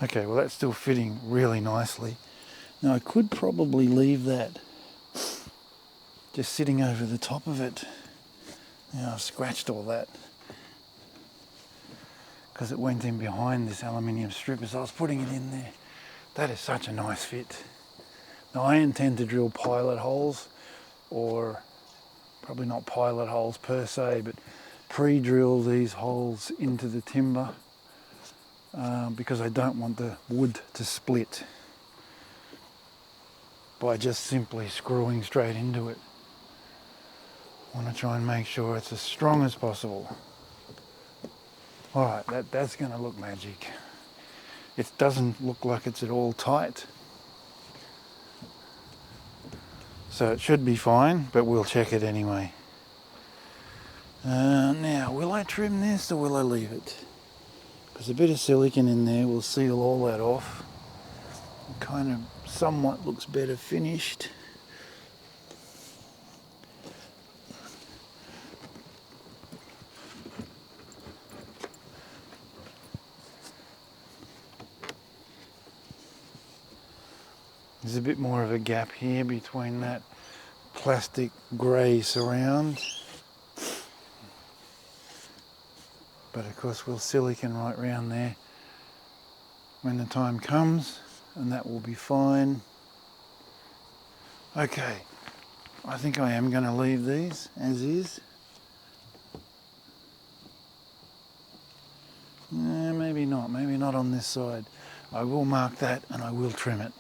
Okay, well that's still fitting really nicely. Now I could probably leave that just sitting over the top of it. Now I've scratched all that because it went in behind this aluminium strip as I was putting it in there. That is such a nice fit. Now I intend to drill pilot holes, or probably not pilot holes per se, but pre-drill these holes into the timber because I don't want the wood to split by just simply screwing straight into it. I want to try and make sure it's as strong as possible. Alright, that's going to look magic. It doesn't look like it's at all tight, so it should be fine, but we'll check it anyway. Now, will I trim this or will I leave it? Because a bit of silicone in there will seal all that off. It kind of somewhat looks better finished. There's a bit more of a gap here between that plastic grey surround. But of course we'll silicone right round there when the time comes, and that will be fine. Okay, I think I am going to leave these as is. Maybe not on this side. I will mark that and I will trim it.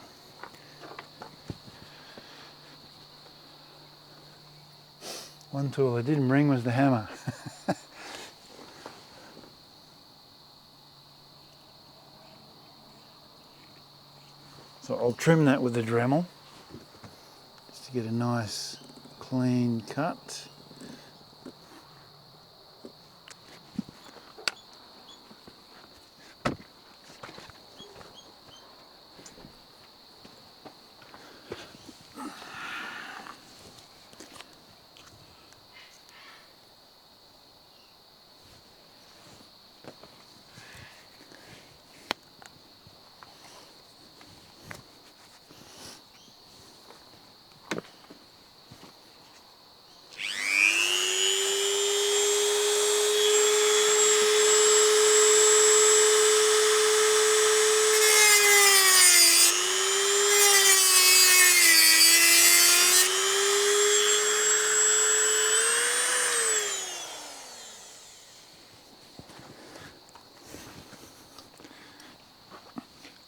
One tool I didn't bring was the hammer. So I'll trim that with the Dremel just to get a nice clean cut.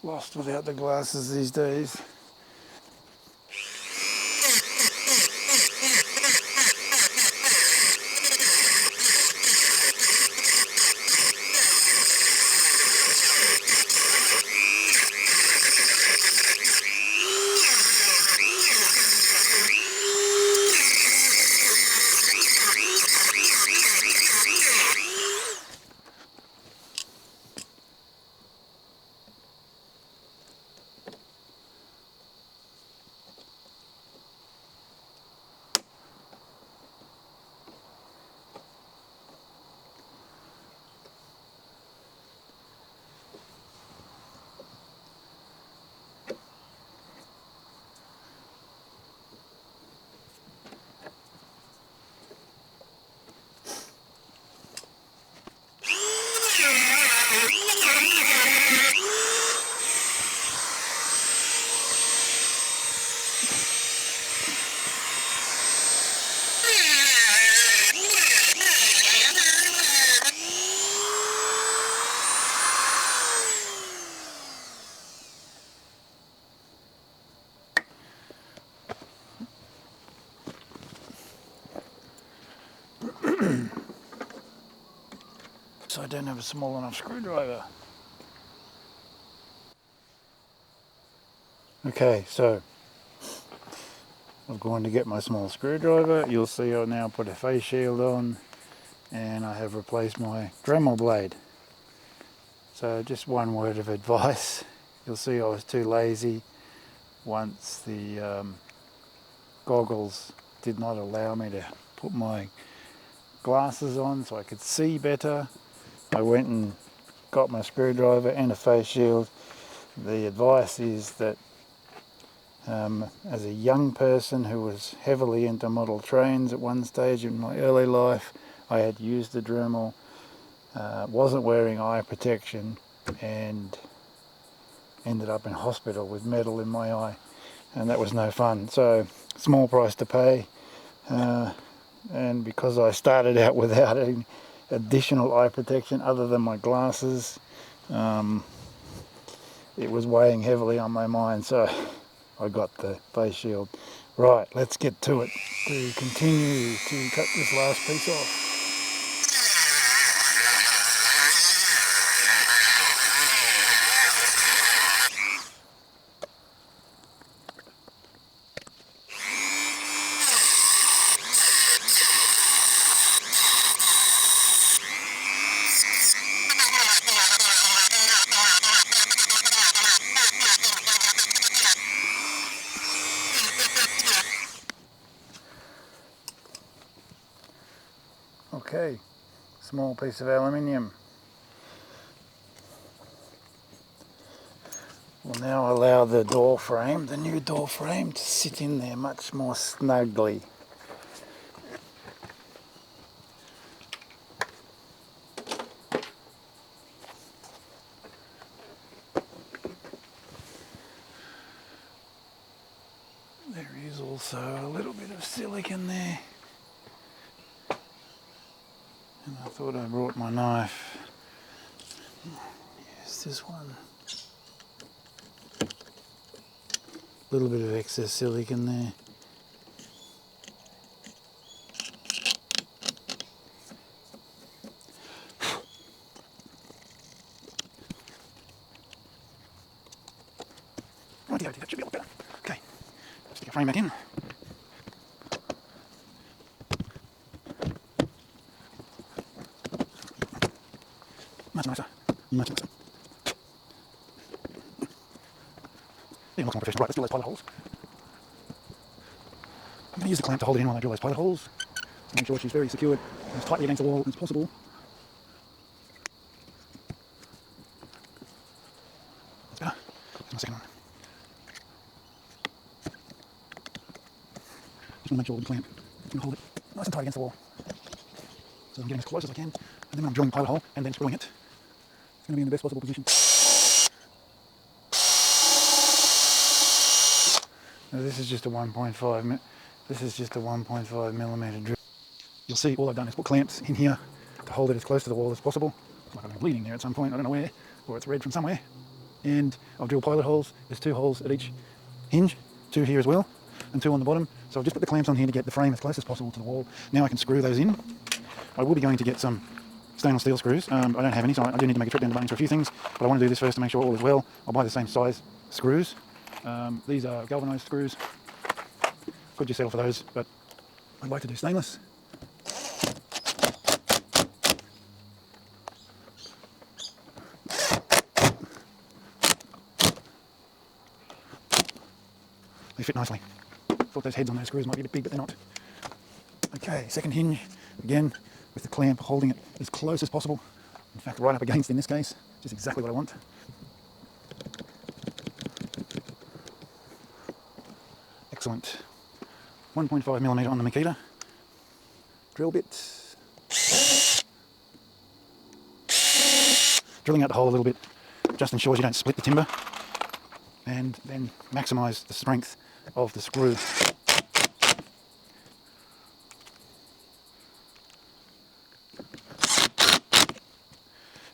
Lost without the glasses these days. So I don't have a small enough screwdriver. Okay, so I'm going to get my small screwdriver. You'll see I now put a face shield on, and I have replaced my Dremel blade. So just one word of advice. You'll see I was too lazy once the goggles did not allow me to put my glasses on so I could see better. I went and got my screwdriver and a face shield. The advice is that as a young person who was heavily into model trains at one stage in my early life, I had used the Dremel, wasn't wearing eye protection, and ended up in hospital with metal in my eye, and that was no fun. So, small price to pay, and because I started out without any additional eye protection other than my glasses, it was weighing heavily on my mind, so I got the face shield. Right, let's get to it to continue to cut this last piece off. Okay, small piece of aluminium. We'll now allow the door frame, the new door frame, to sit in there much more snugly. There is also a little bit of silicone there. And I thought I brought my knife. Here's this one. A little bit of excess silicone there. Righty-o, that should be a lot better. Okay, stick a frame back in. Much nicer, much nicer. Yeah, looks more professional. Right, let's drill those pilot holes. I'm going to use the clamp to hold it in while I drill those pilot holes. To make sure she's very secured and as tightly against the wall as possible. That's better. Here's my second one. Just want to make sure with the clamp it's going to hold it nice and tight against the wall. So I'm getting as close as I can, and then when I'm drilling the pilot hole and then screwing it, it's going to be in the best possible position. Now this is just a 1.5 millimeter drill. You'll see all I've done is put clamps in here to hold it as close to the wall as possible. It's like I've been bleeding there at some point, I don't know where, or it's red from somewhere. And I've drilled pilot holes. There's 2 holes at each hinge, 2 here as well, and 2 on the bottom. So I've just put the clamps on here to get the frame as close as possible to the wall. Now I can screw those in. I will be going to get some stainless steel screws. I don't have any, so I do need to make a trip down to Bunnings for a few things, but I want to do this first to make sure all is well. I'll buy the same size screws. These are galvanized screws. Could you settle for those, but I'd like to do stainless. They fit nicely. Thought those heads on those screws might be a bit big, but they're not. Okay, second hinge, again, with the clamp holding it as close as possible. In fact, right up against in this case, just exactly what I want. Excellent. 1.5 millimeter on the Makita. Drill bit. Drilling out the hole a little bit just ensures you don't split the timber, and then maximise the strength of the screw.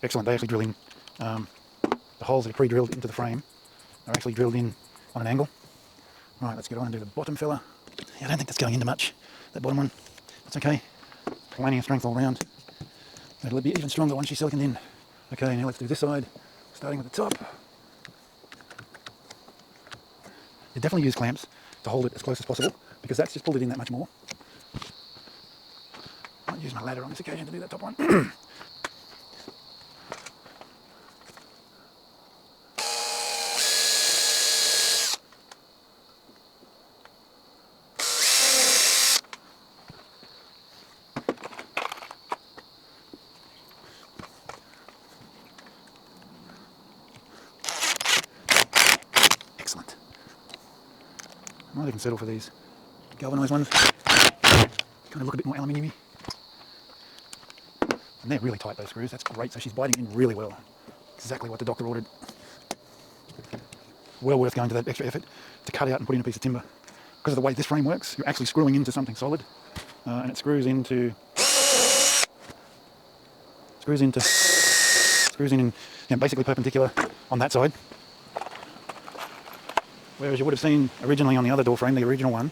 Excellent. They actually drill in, the holes that are pre-drilled into the frame are actually drilled in on an angle. Right, let's get on and do the bottom fella. Yeah, I don't think that's going into much, that bottom one. That's okay. Plenty of strength all around. It'll be even stronger once she's siliconed in. Okay, now let's do this side, starting with the top. You definitely use clamps to hold it as close as possible, because that's just pulled it in that much more. I might use my ladder on this occasion to do that top one. I might even settle for these galvanised ones. Kind of look a bit more aluminium-y. And they're really tight, those screws. That's great. So she's biting in really well. Exactly what the doctor ordered. Well worth going to that extra effort to cut out and put in a piece of timber. Because of the way this frame works, you're actually screwing into something solid, and it screws in, you know, basically perpendicular on that side. Whereas you would have seen originally on the other door frame, the original one,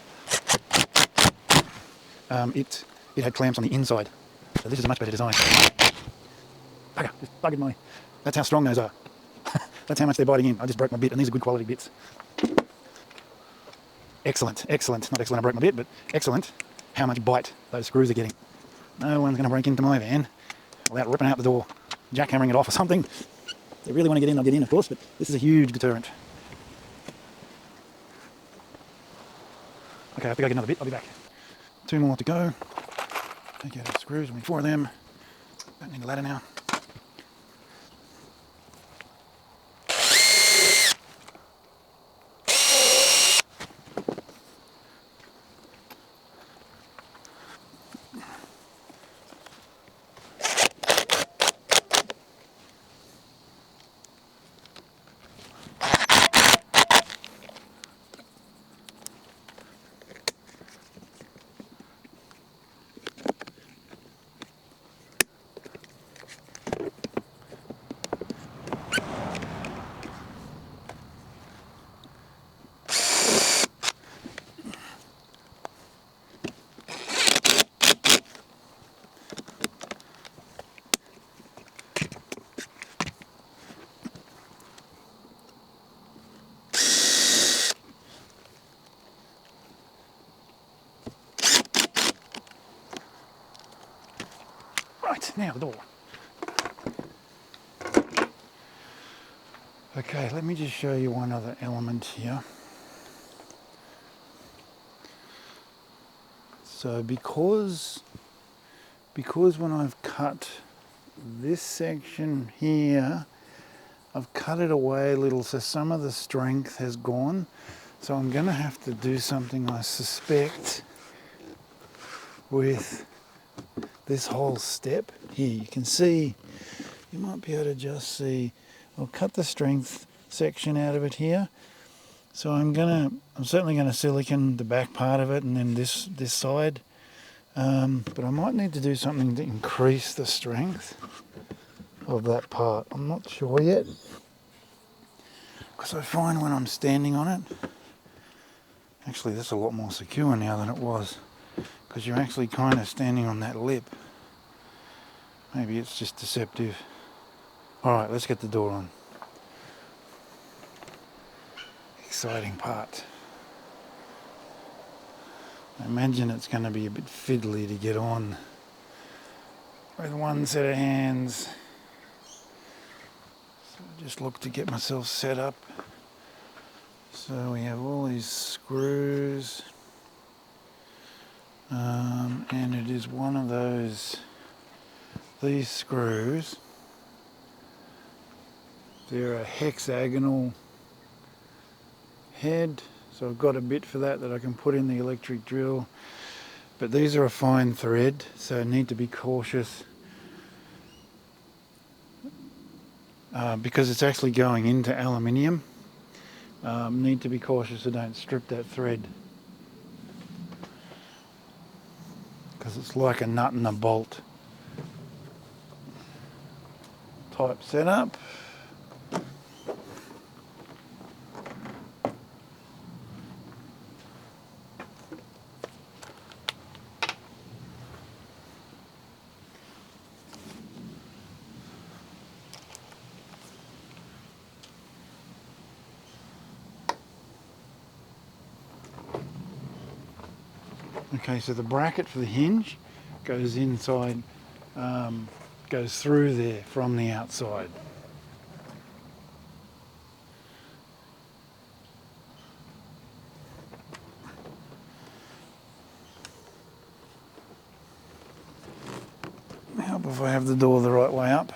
it had clamps on the inside. So this is a much better design. Bugger, just buggered my... That's how strong those are. That's how much they're biting in. I just broke my bit, and these are good quality bits. Excellent, excellent. Not excellent I broke my bit, but excellent how much bite those screws are getting. No one's going to break into my van without ripping out the door, jackhammering it off or something. If they really want to get in, they'll get in, of course, but this is a huge deterrent. Okay, I have to go get another bit. I'll be back. 2 more to go. Take out the screws. We need 4 of them. Don't need a ladder now. Right, now the door. Okay, let me just show you one other element here. So because when I've cut this section here, I've cut it away a little, so some of the strength has gone. So I'm going to have to do something, I suspect, with this whole step here. You can see, you might be able to just see, I'll cut the strength section out of it here. So I'm certainly going to silicone the back part of it, and then this side. But I might need to do something to increase the strength of that part. I'm not sure yet, because I find when I'm standing on it, actually that's a lot more secure now than it was, because you're actually kind of standing on that lip. Maybe it's just deceptive. Alright, let's get the door on. Exciting part. I imagine it's going to be a bit fiddly to get on with one set of hands. So just look to get myself set up. So we have all these screws, and it is one of these screws. They're a hexagonal head, so I've got a bit for that I can put in the electric drill, but these are a fine thread, so I need to be cautious because it's actually going into aluminium. Need to be cautious I don't strip that thread, because it's like a nut and a bolt type setup. Okay, so the bracket for the hinge goes inside, goes through there from the outside. Help if I have the door the right way up.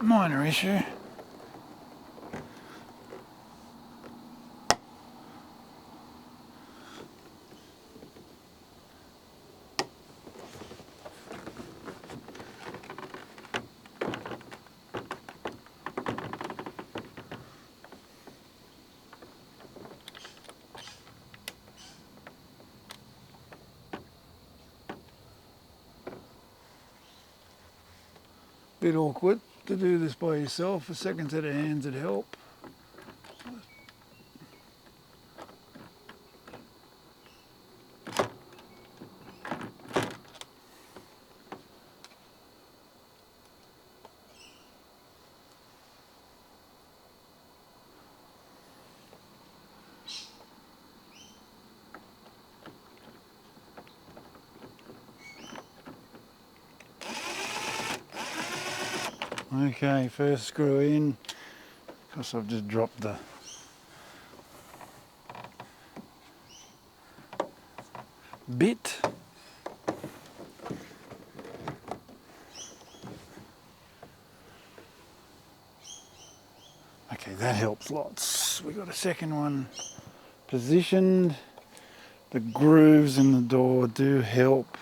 Minor issue. bit awkward to do this by yourself. A second set of hands would help. Okay, first screw in. Of course, I've just dropped the bit. Okay, that helps lots. We got a second one positioned. The grooves in the door do help.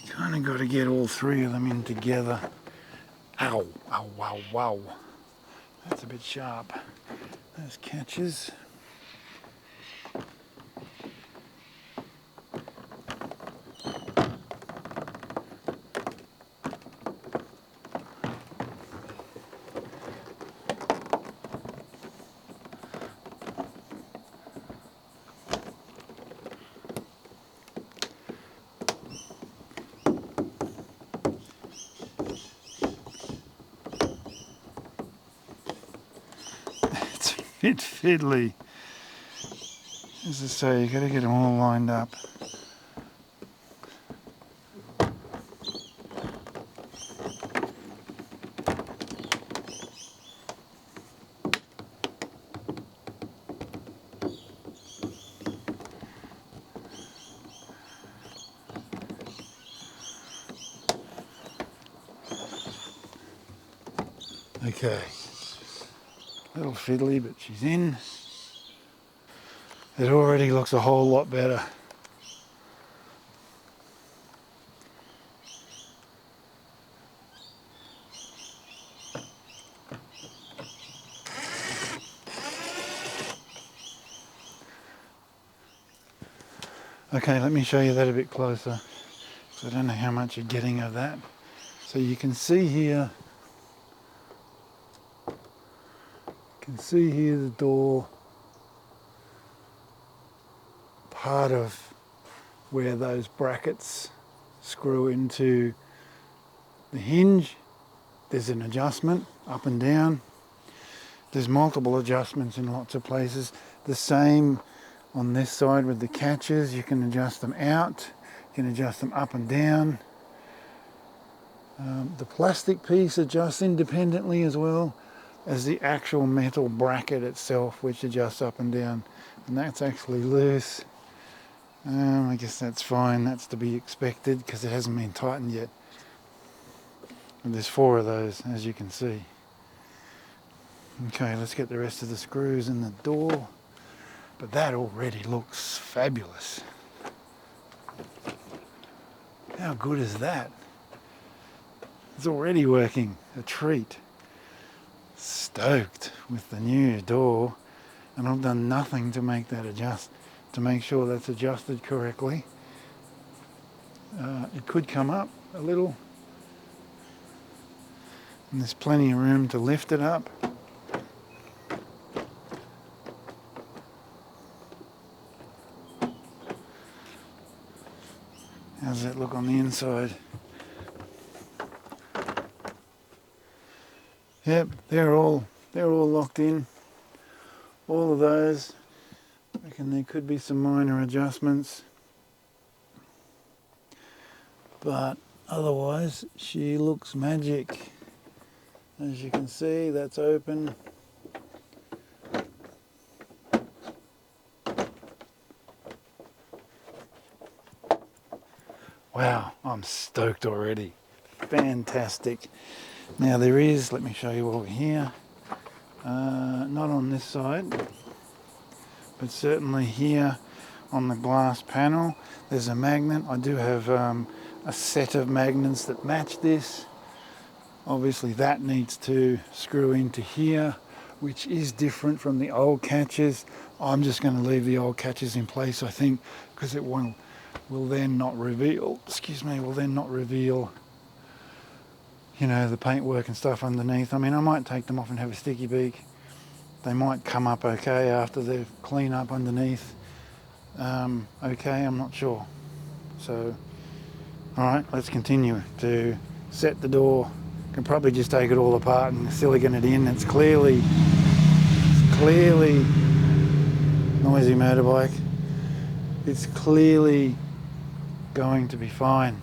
Kind of got to get all three of them in together. Ow, ow, wow, wow. That's a bit sharp. Those catches. Bit fiddly. As I say, you got to get them all lined up. Okay. A little fiddly, but she's in. It already looks a whole lot better. Okay, let me show you that a bit closer, because I don't know how much you're getting of that. So you can see here, the door, part of where those brackets screw into the hinge. There's an adjustment up and down. There's multiple adjustments in lots of places. The same on this side with the catches. You can adjust them out, you can adjust them up and down. The plastic piece adjusts independently as well as the actual metal bracket itself, which adjusts up and down. And that's actually loose. I guess that's fine, that's to be expected because it hasn't been tightened yet. And there's 4 of those, as you can see. Okay, let's get the rest of the screws in the door. But that already looks fabulous. How good is that? It's already working, a treat. Stoked with the new door, and I've done nothing to make that to make sure that's adjusted correctly. It could come up a little, and there's plenty of room to lift it up. How's that look on the inside? Yep, they're all locked in. All of those. I reckon there could be some minor adjustments, but otherwise she looks magic. As you can see, that's open. Wow, I'm stoked already. Fantastic. Now there is, let me show you over here, not on this side, but certainly here on the glass panel, there's a magnet. I do have a set of magnets that match this. Obviously that needs to screw into here which is different from the old catches. I'm just going to leave the old catches in place, I think, because it will then not reveal, you know, the paintwork and stuff underneath. I mean, I might take them off and have a sticky beak. They might come up okay after they've cleaned up underneath. Okay, I'm not sure. So, alright, let's continue to set the door. Can probably just take it all apart and silicone it in. It's clearly noisy motorbike. It's clearly going to be fine.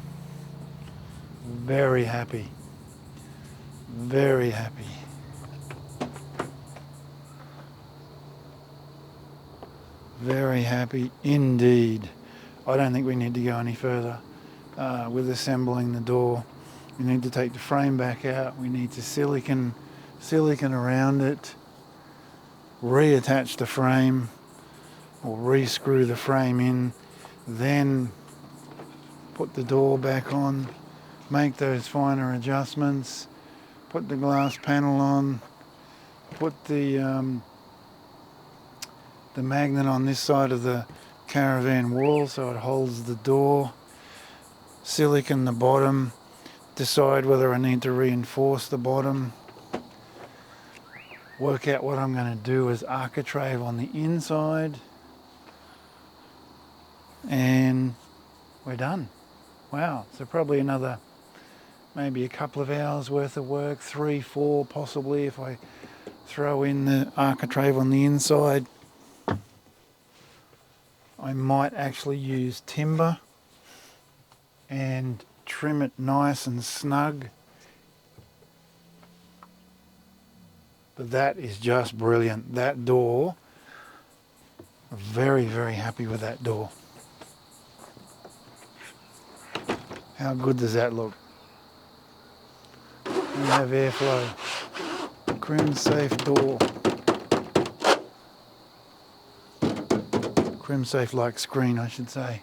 Very happy. Very happy. Very happy indeed. I don't think we need to go any further with assembling the door. We need to take the frame back out. We need to silicone around it, reattach the frame or re-screw the frame in, then put the door back on, make those finer adjustments, put the glass panel on, put the magnet on this side of the Caravan wall so it holds the door, silicone the bottom, decide whether I need to reinforce the bottom, work out what I'm going to do as architrave on the inside, and we're done. Wow, so probably another maybe a couple of hours worth of work, 3, 4 possibly if I throw in the architrave on the inside. I might actually use timber and trim it nice and snug. But that is just brilliant. That door, very, very happy with that door. How good does that look? We have airflow. Crim safe door. Crim safe like screen, I should say.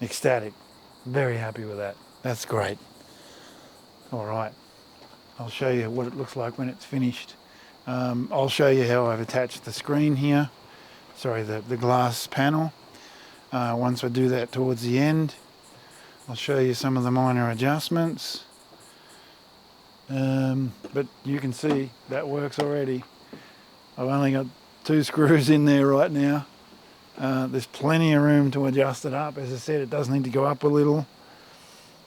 Ecstatic. Very happy with that. That's great. Alright, I'll show you what it looks like when it's finished. I'll show you how I've attached the screen here. Sorry, the glass panel. Once I do that towards the end, I'll show you some of the minor adjustments. But you can see that works already. I've only got 2 screws in there right now. There's plenty of room to adjust it up. As I said, it does need to go up a little.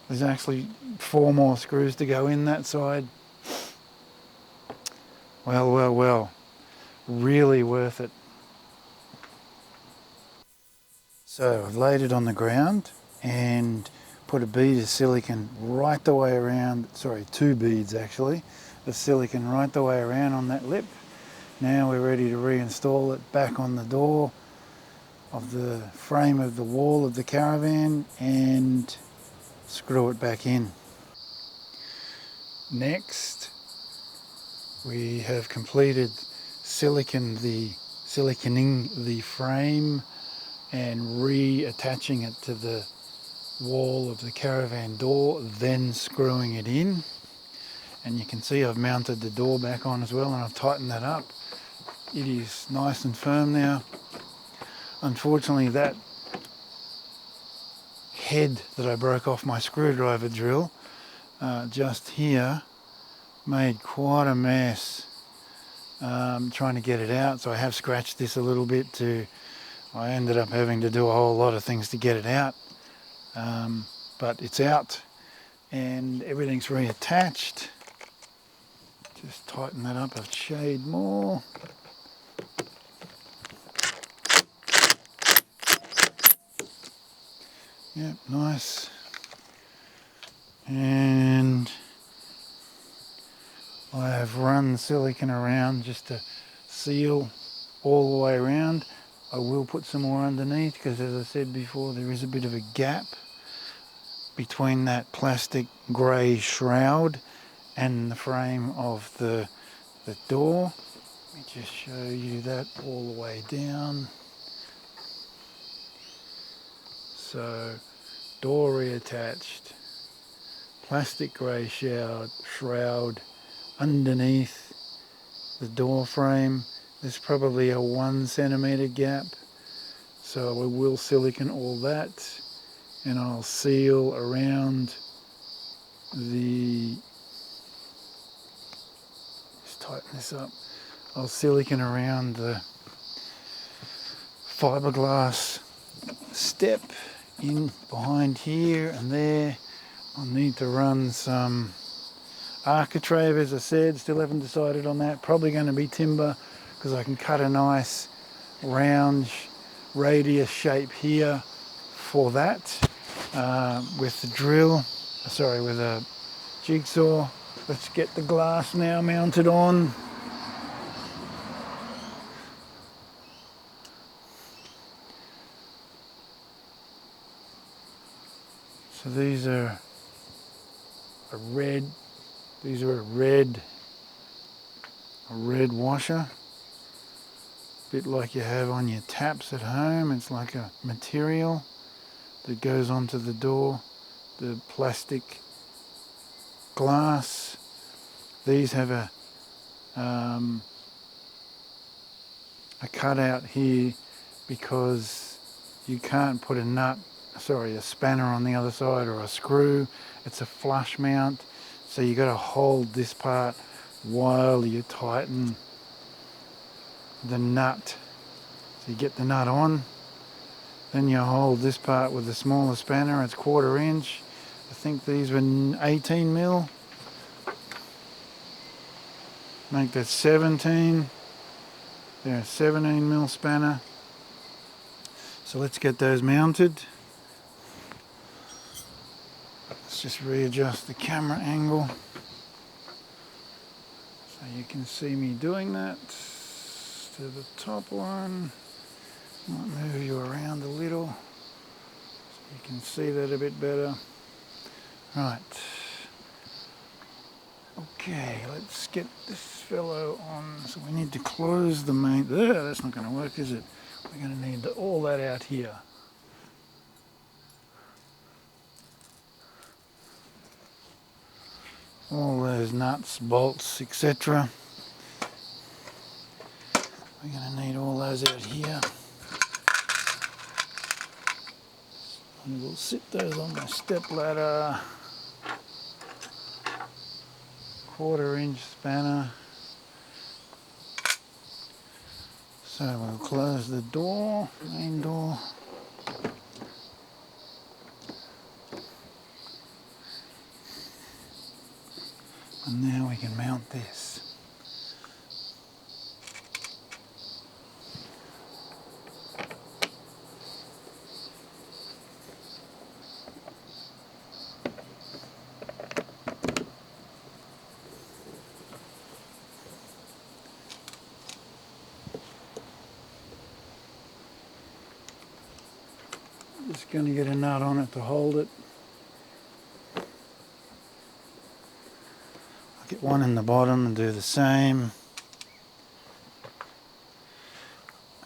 There's actually 4 more screws to go in that side. Well, well, well. Really worth it. So I've laid it on the ground and put a bead of silicone right the way around, sorry, 2 beads actually, of silicone right the way around on that lip. Now we're ready to reinstall it back on the door of the frame of the wall of the Caravan and screw it back in. Next, we have completed siliconing the frame and reattaching it to the wall of the Caravan door, then screwing it in. And you can see I've mounted the door back on as well, and I've tightened that up. It is nice and firm now. Unfortunately, that head that I broke off my screwdriver drill just here made quite a mess trying to get it out, so I have scratched this a little bit. I ended up having to do a whole lot of things to get it out, but it's out and everything's reattached. Just tighten that up a shade more. Yep, nice. And I have run silicone around just to seal all the way around. I will put some more underneath because, as I said before, there is a bit of a gap between that plastic grey shroud and the frame of the door. Let me just show you that all the way down. So, door reattached, plastic grey shroud underneath the door frame. There's probably a 1 centimetre gap, so I will silicone all that, and I'll seal around the, just tighten this up, I'll silicone around the fiberglass step in behind here and there. I'll need to run some architrave, as I said, still haven't decided on that. Probably going to be timber, because I can cut a nice round radius shape here for that with the drill, with a jigsaw. Let's get the glass now mounted on. So these are a red washer, bit like you have on your taps at home. It's like a material that goes onto the door, the plastic glass. These have a cutout here because you can't put a spanner on the other side or a screw. It's a flush mount, so you got to hold this part while you tighten the nut. So you get the nut on, then you hold this part with the smaller spanner. It's 1/4 inch. I think these were 18 mil. Make that 17. They're a 17 mil spanner. So let's get those mounted. Let's just readjust the camera angle so you can see me doing that. To the top one. Might move you around a little so you can see that a bit better. Right. Okay, let's get this fellow on. So we need to close the main. That's not going to work, is it? We're going to need all that out here. All those nuts, bolts, etc. We're going to need all those out here. And we'll sit those on my step ladder. 1/4 inch spanner. So we'll close the door, main door. And now we can mount this. Just going to get a nut on it to hold it. I'll get one in the bottom and do the same.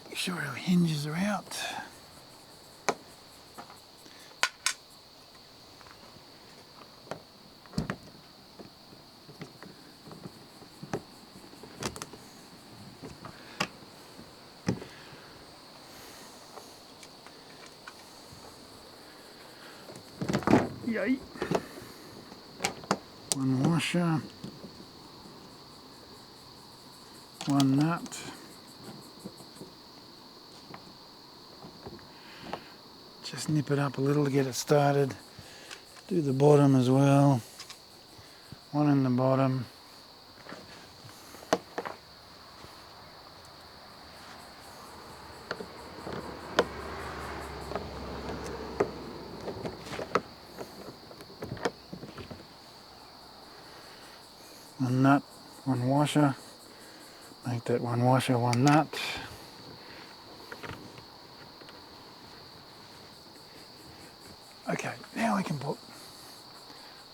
Make sure our hinges are out. Yay. One washer, one nut, just nip it up a little to get it started. Do the bottom as well, one in the bottom. One nut, one washer. Make that one washer, one nut. Okay, now I can put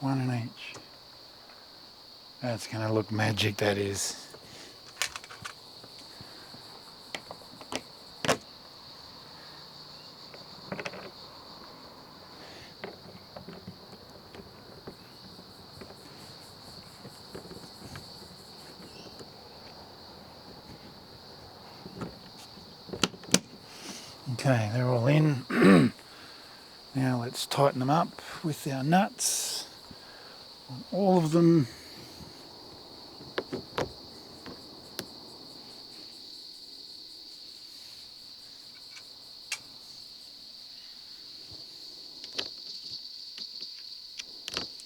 one in each. That's going to look magic, that is. Okay, they're all in. Now let's tighten them up with our nuts on all of them.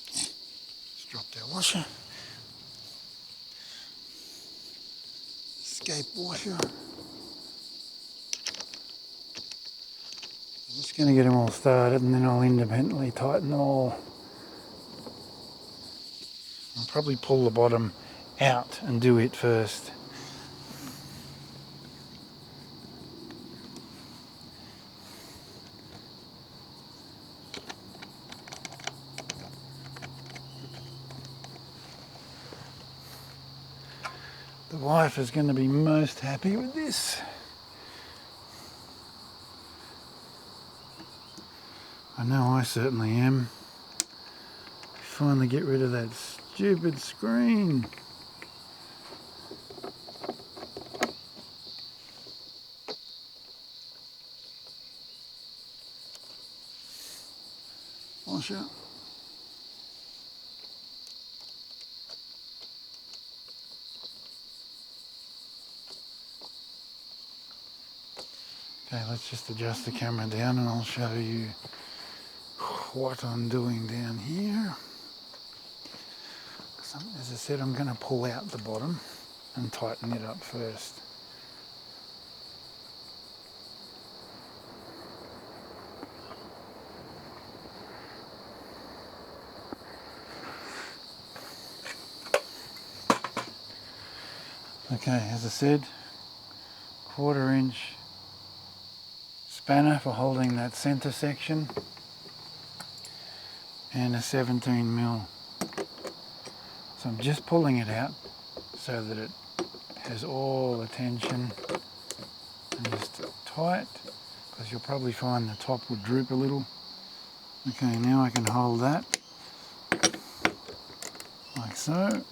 Let's drop our washer. Escape washer. I'm just going to get them all started and then I'll independently tighten them all. I'll probably pull the bottom out and do it first. The wife is going to be most happy with this. I know I certainly am. Finally get rid of that stupid screen. Washer. Okay, let's just adjust the camera down and I'll show you what I'm doing down here. As I said, I'm going to pull out the bottom and tighten it up first. Okay, as I said, 1/4 inch spanner for holding that center section and a 17mm. So I'm just pulling it out so that it has all the tension and just tight, because you'll probably find the top would droop a little. Okay, now I can hold that like so.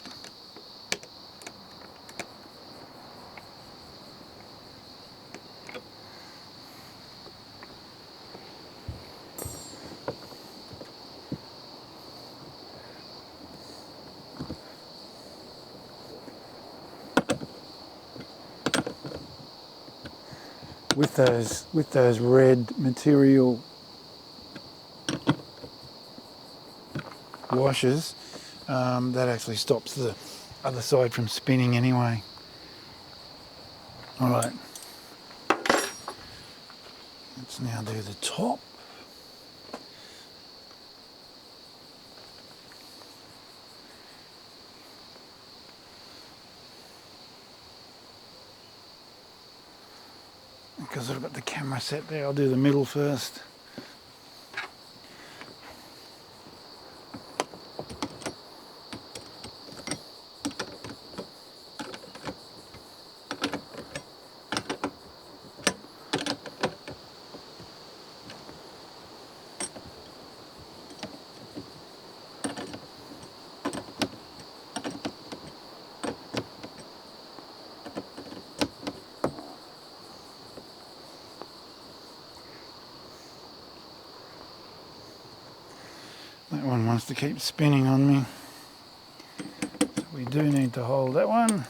With those red material washers, that actually stops the other side from spinning anyway. All right, let's now do the top. Because I've got the camera set there, I'll do the middle first. That one wants to keep spinning on me, so we do need to hold that one.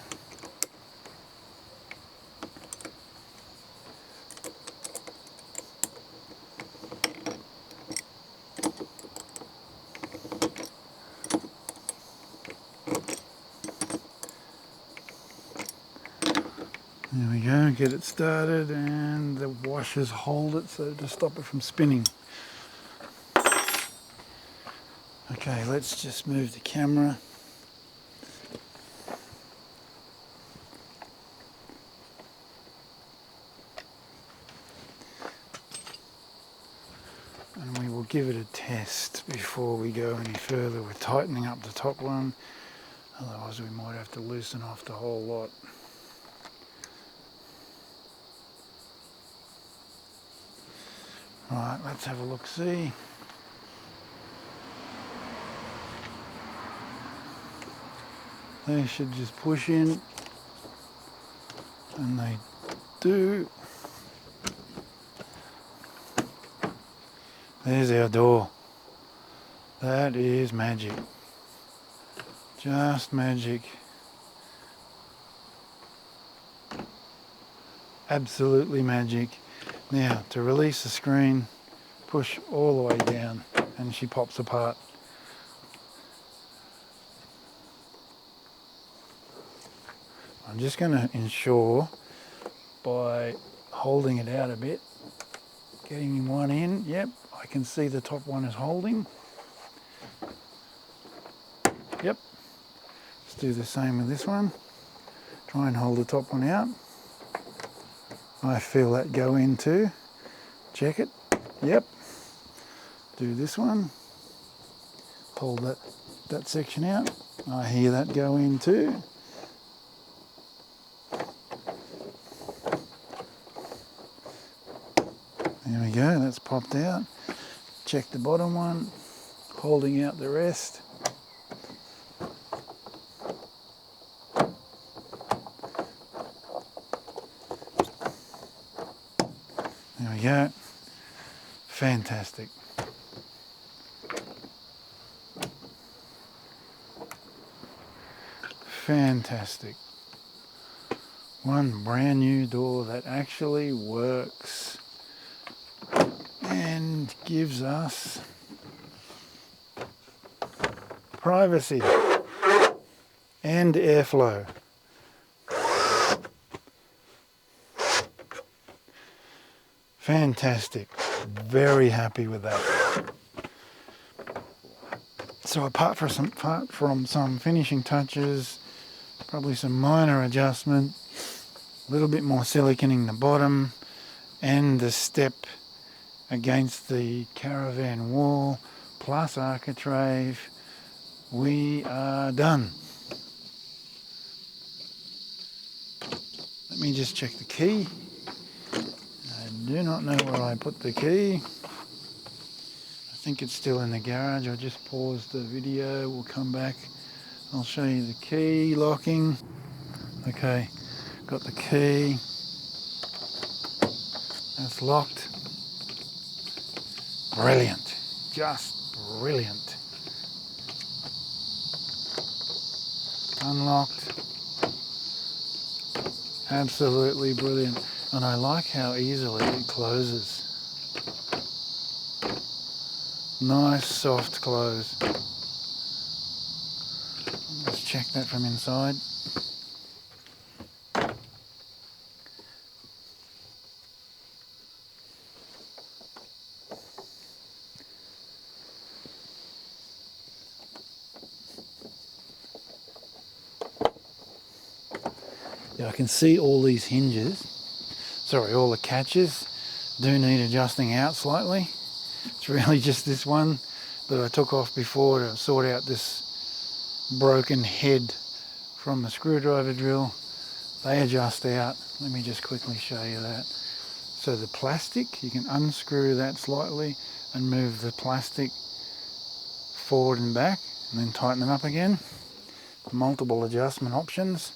There we go, get it started, and the washers hold it so to stop it from spinning. Okay, let's just move the camera. And we will give it a test before we go any further. We're tightening up the top one, otherwise we might have to loosen off the whole lot. Right, let's have a look-see. They should just push in, and they do. There's our door. That is magic. Just magic. Absolutely magic. Now, to release the screen, push all the way down and she pops apart. I'm just going to ensure by holding it out a bit, getting one in. Yep, I can see the top one is holding. Yep. Let's do the same with this one. Try and hold the top one out. I feel that go in too. Check it. Yep. Do this one. Pull that section out. I hear that go in too. There we go, that's popped out. Check the bottom one, holding out the rest. There we go. Fantastic. Fantastic. One brand new door that actually works and gives us privacy and airflow. Fantastic. Very happy with that. So apart from some finishing touches, probably some minor adjustment, a little bit more siliconing the bottom and the step against the Caravan wall plus architrave, we are done. Let me just check the key. I do not know where I put the key. I think it's still in the garage. I'll just pause the video, we'll come back. I'll show you the key locking. Okay, got the key. That's locked. Brilliant, just brilliant. Unlocked. Absolutely brilliant. And I like how easily it closes. Nice soft close. Let's check that from inside. Yeah, I can see all these hinges, all the catches do need adjusting out slightly. It's really just this one that I took off before to sort out this broken head from the screwdriver drill. They adjust out. Let me just quickly show you that. So the plastic, you can unscrew that slightly and move the plastic forward and back and then tighten them up again. Multiple adjustment options.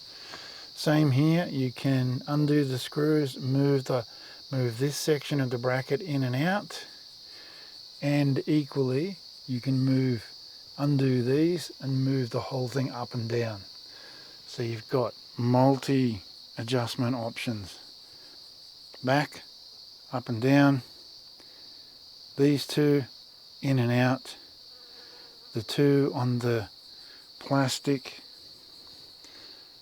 Same here, you can undo the screws, move this section of the bracket in and out, and equally you can undo these and move the whole thing up and down. So you've got multi adjustment options. Back, up and down, these two in and out, the two on the plastic.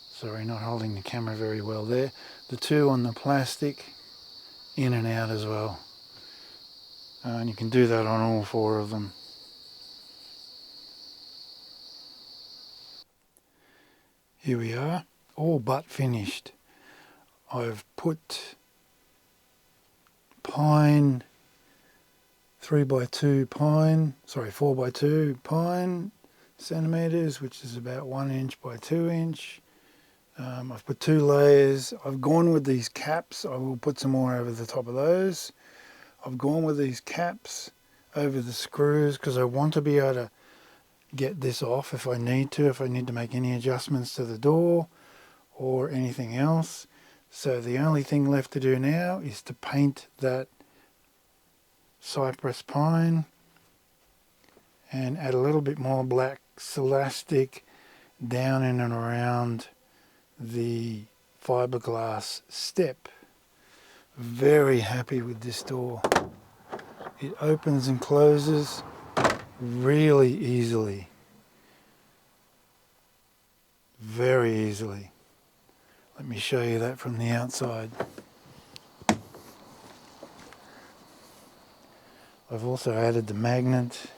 Sorry, not holding the camera very well there. The two on the plastic, in and out as well. And you can do that on all four of them. Here we are, all but finished. I've put pine, 4x2 pine centimetres, which is about 1 inch by 2 inch. I've put 2 layers. I've gone with these caps. I will put some more over the top of those. I've gone with these caps over the screws because I want to be able to get this off if I need to make any adjustments to the door or anything else. So the only thing left to do now is to paint that cypress pine, and add a little bit more black celastic down in and around the fiberglass step. Very happy with this door. It opens and closes really easily. Very easily. Let me show you that from the outside. I've also added the magnet,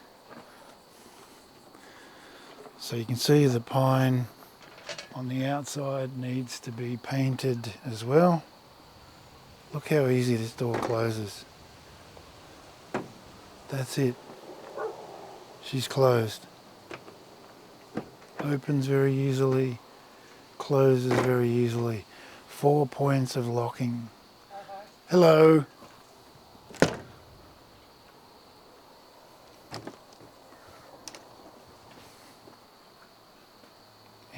so you can see the pine on the outside needs to be painted as well. Look how easy this door closes. That's it. She's closed. Opens very easily, closes very easily. 4 points of locking. Hello.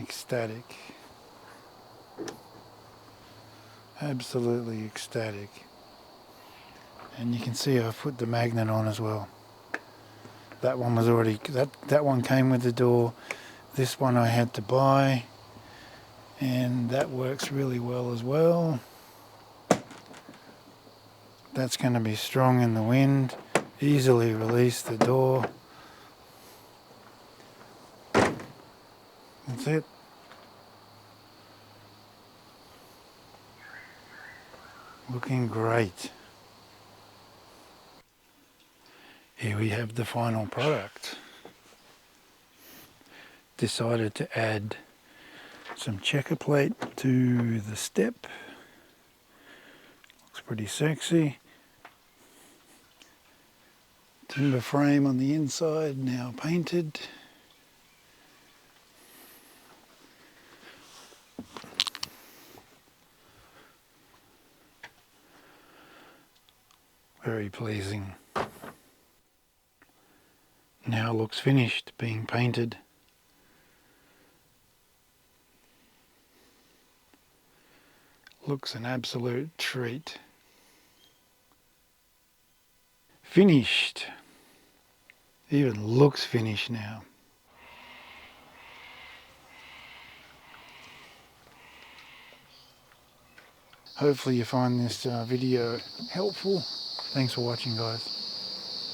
Ecstatic. Absolutely ecstatic. And you can see I've put the magnet on as well. That one was already, that one came with the door. This one I had to buy, and that works really well as well. That's going to be strong in the wind. Easily release the door. That's it. Looking great. Here we have the final product. Decided to add some checker plate to the step. Looks pretty sexy. Timber frame on the inside, now painted. Very pleasing. Now looks finished, being painted. Looks an absolute treat. Finished. Even looks finished now. Hopefully you find this video helpful. Thanks for watching, guys.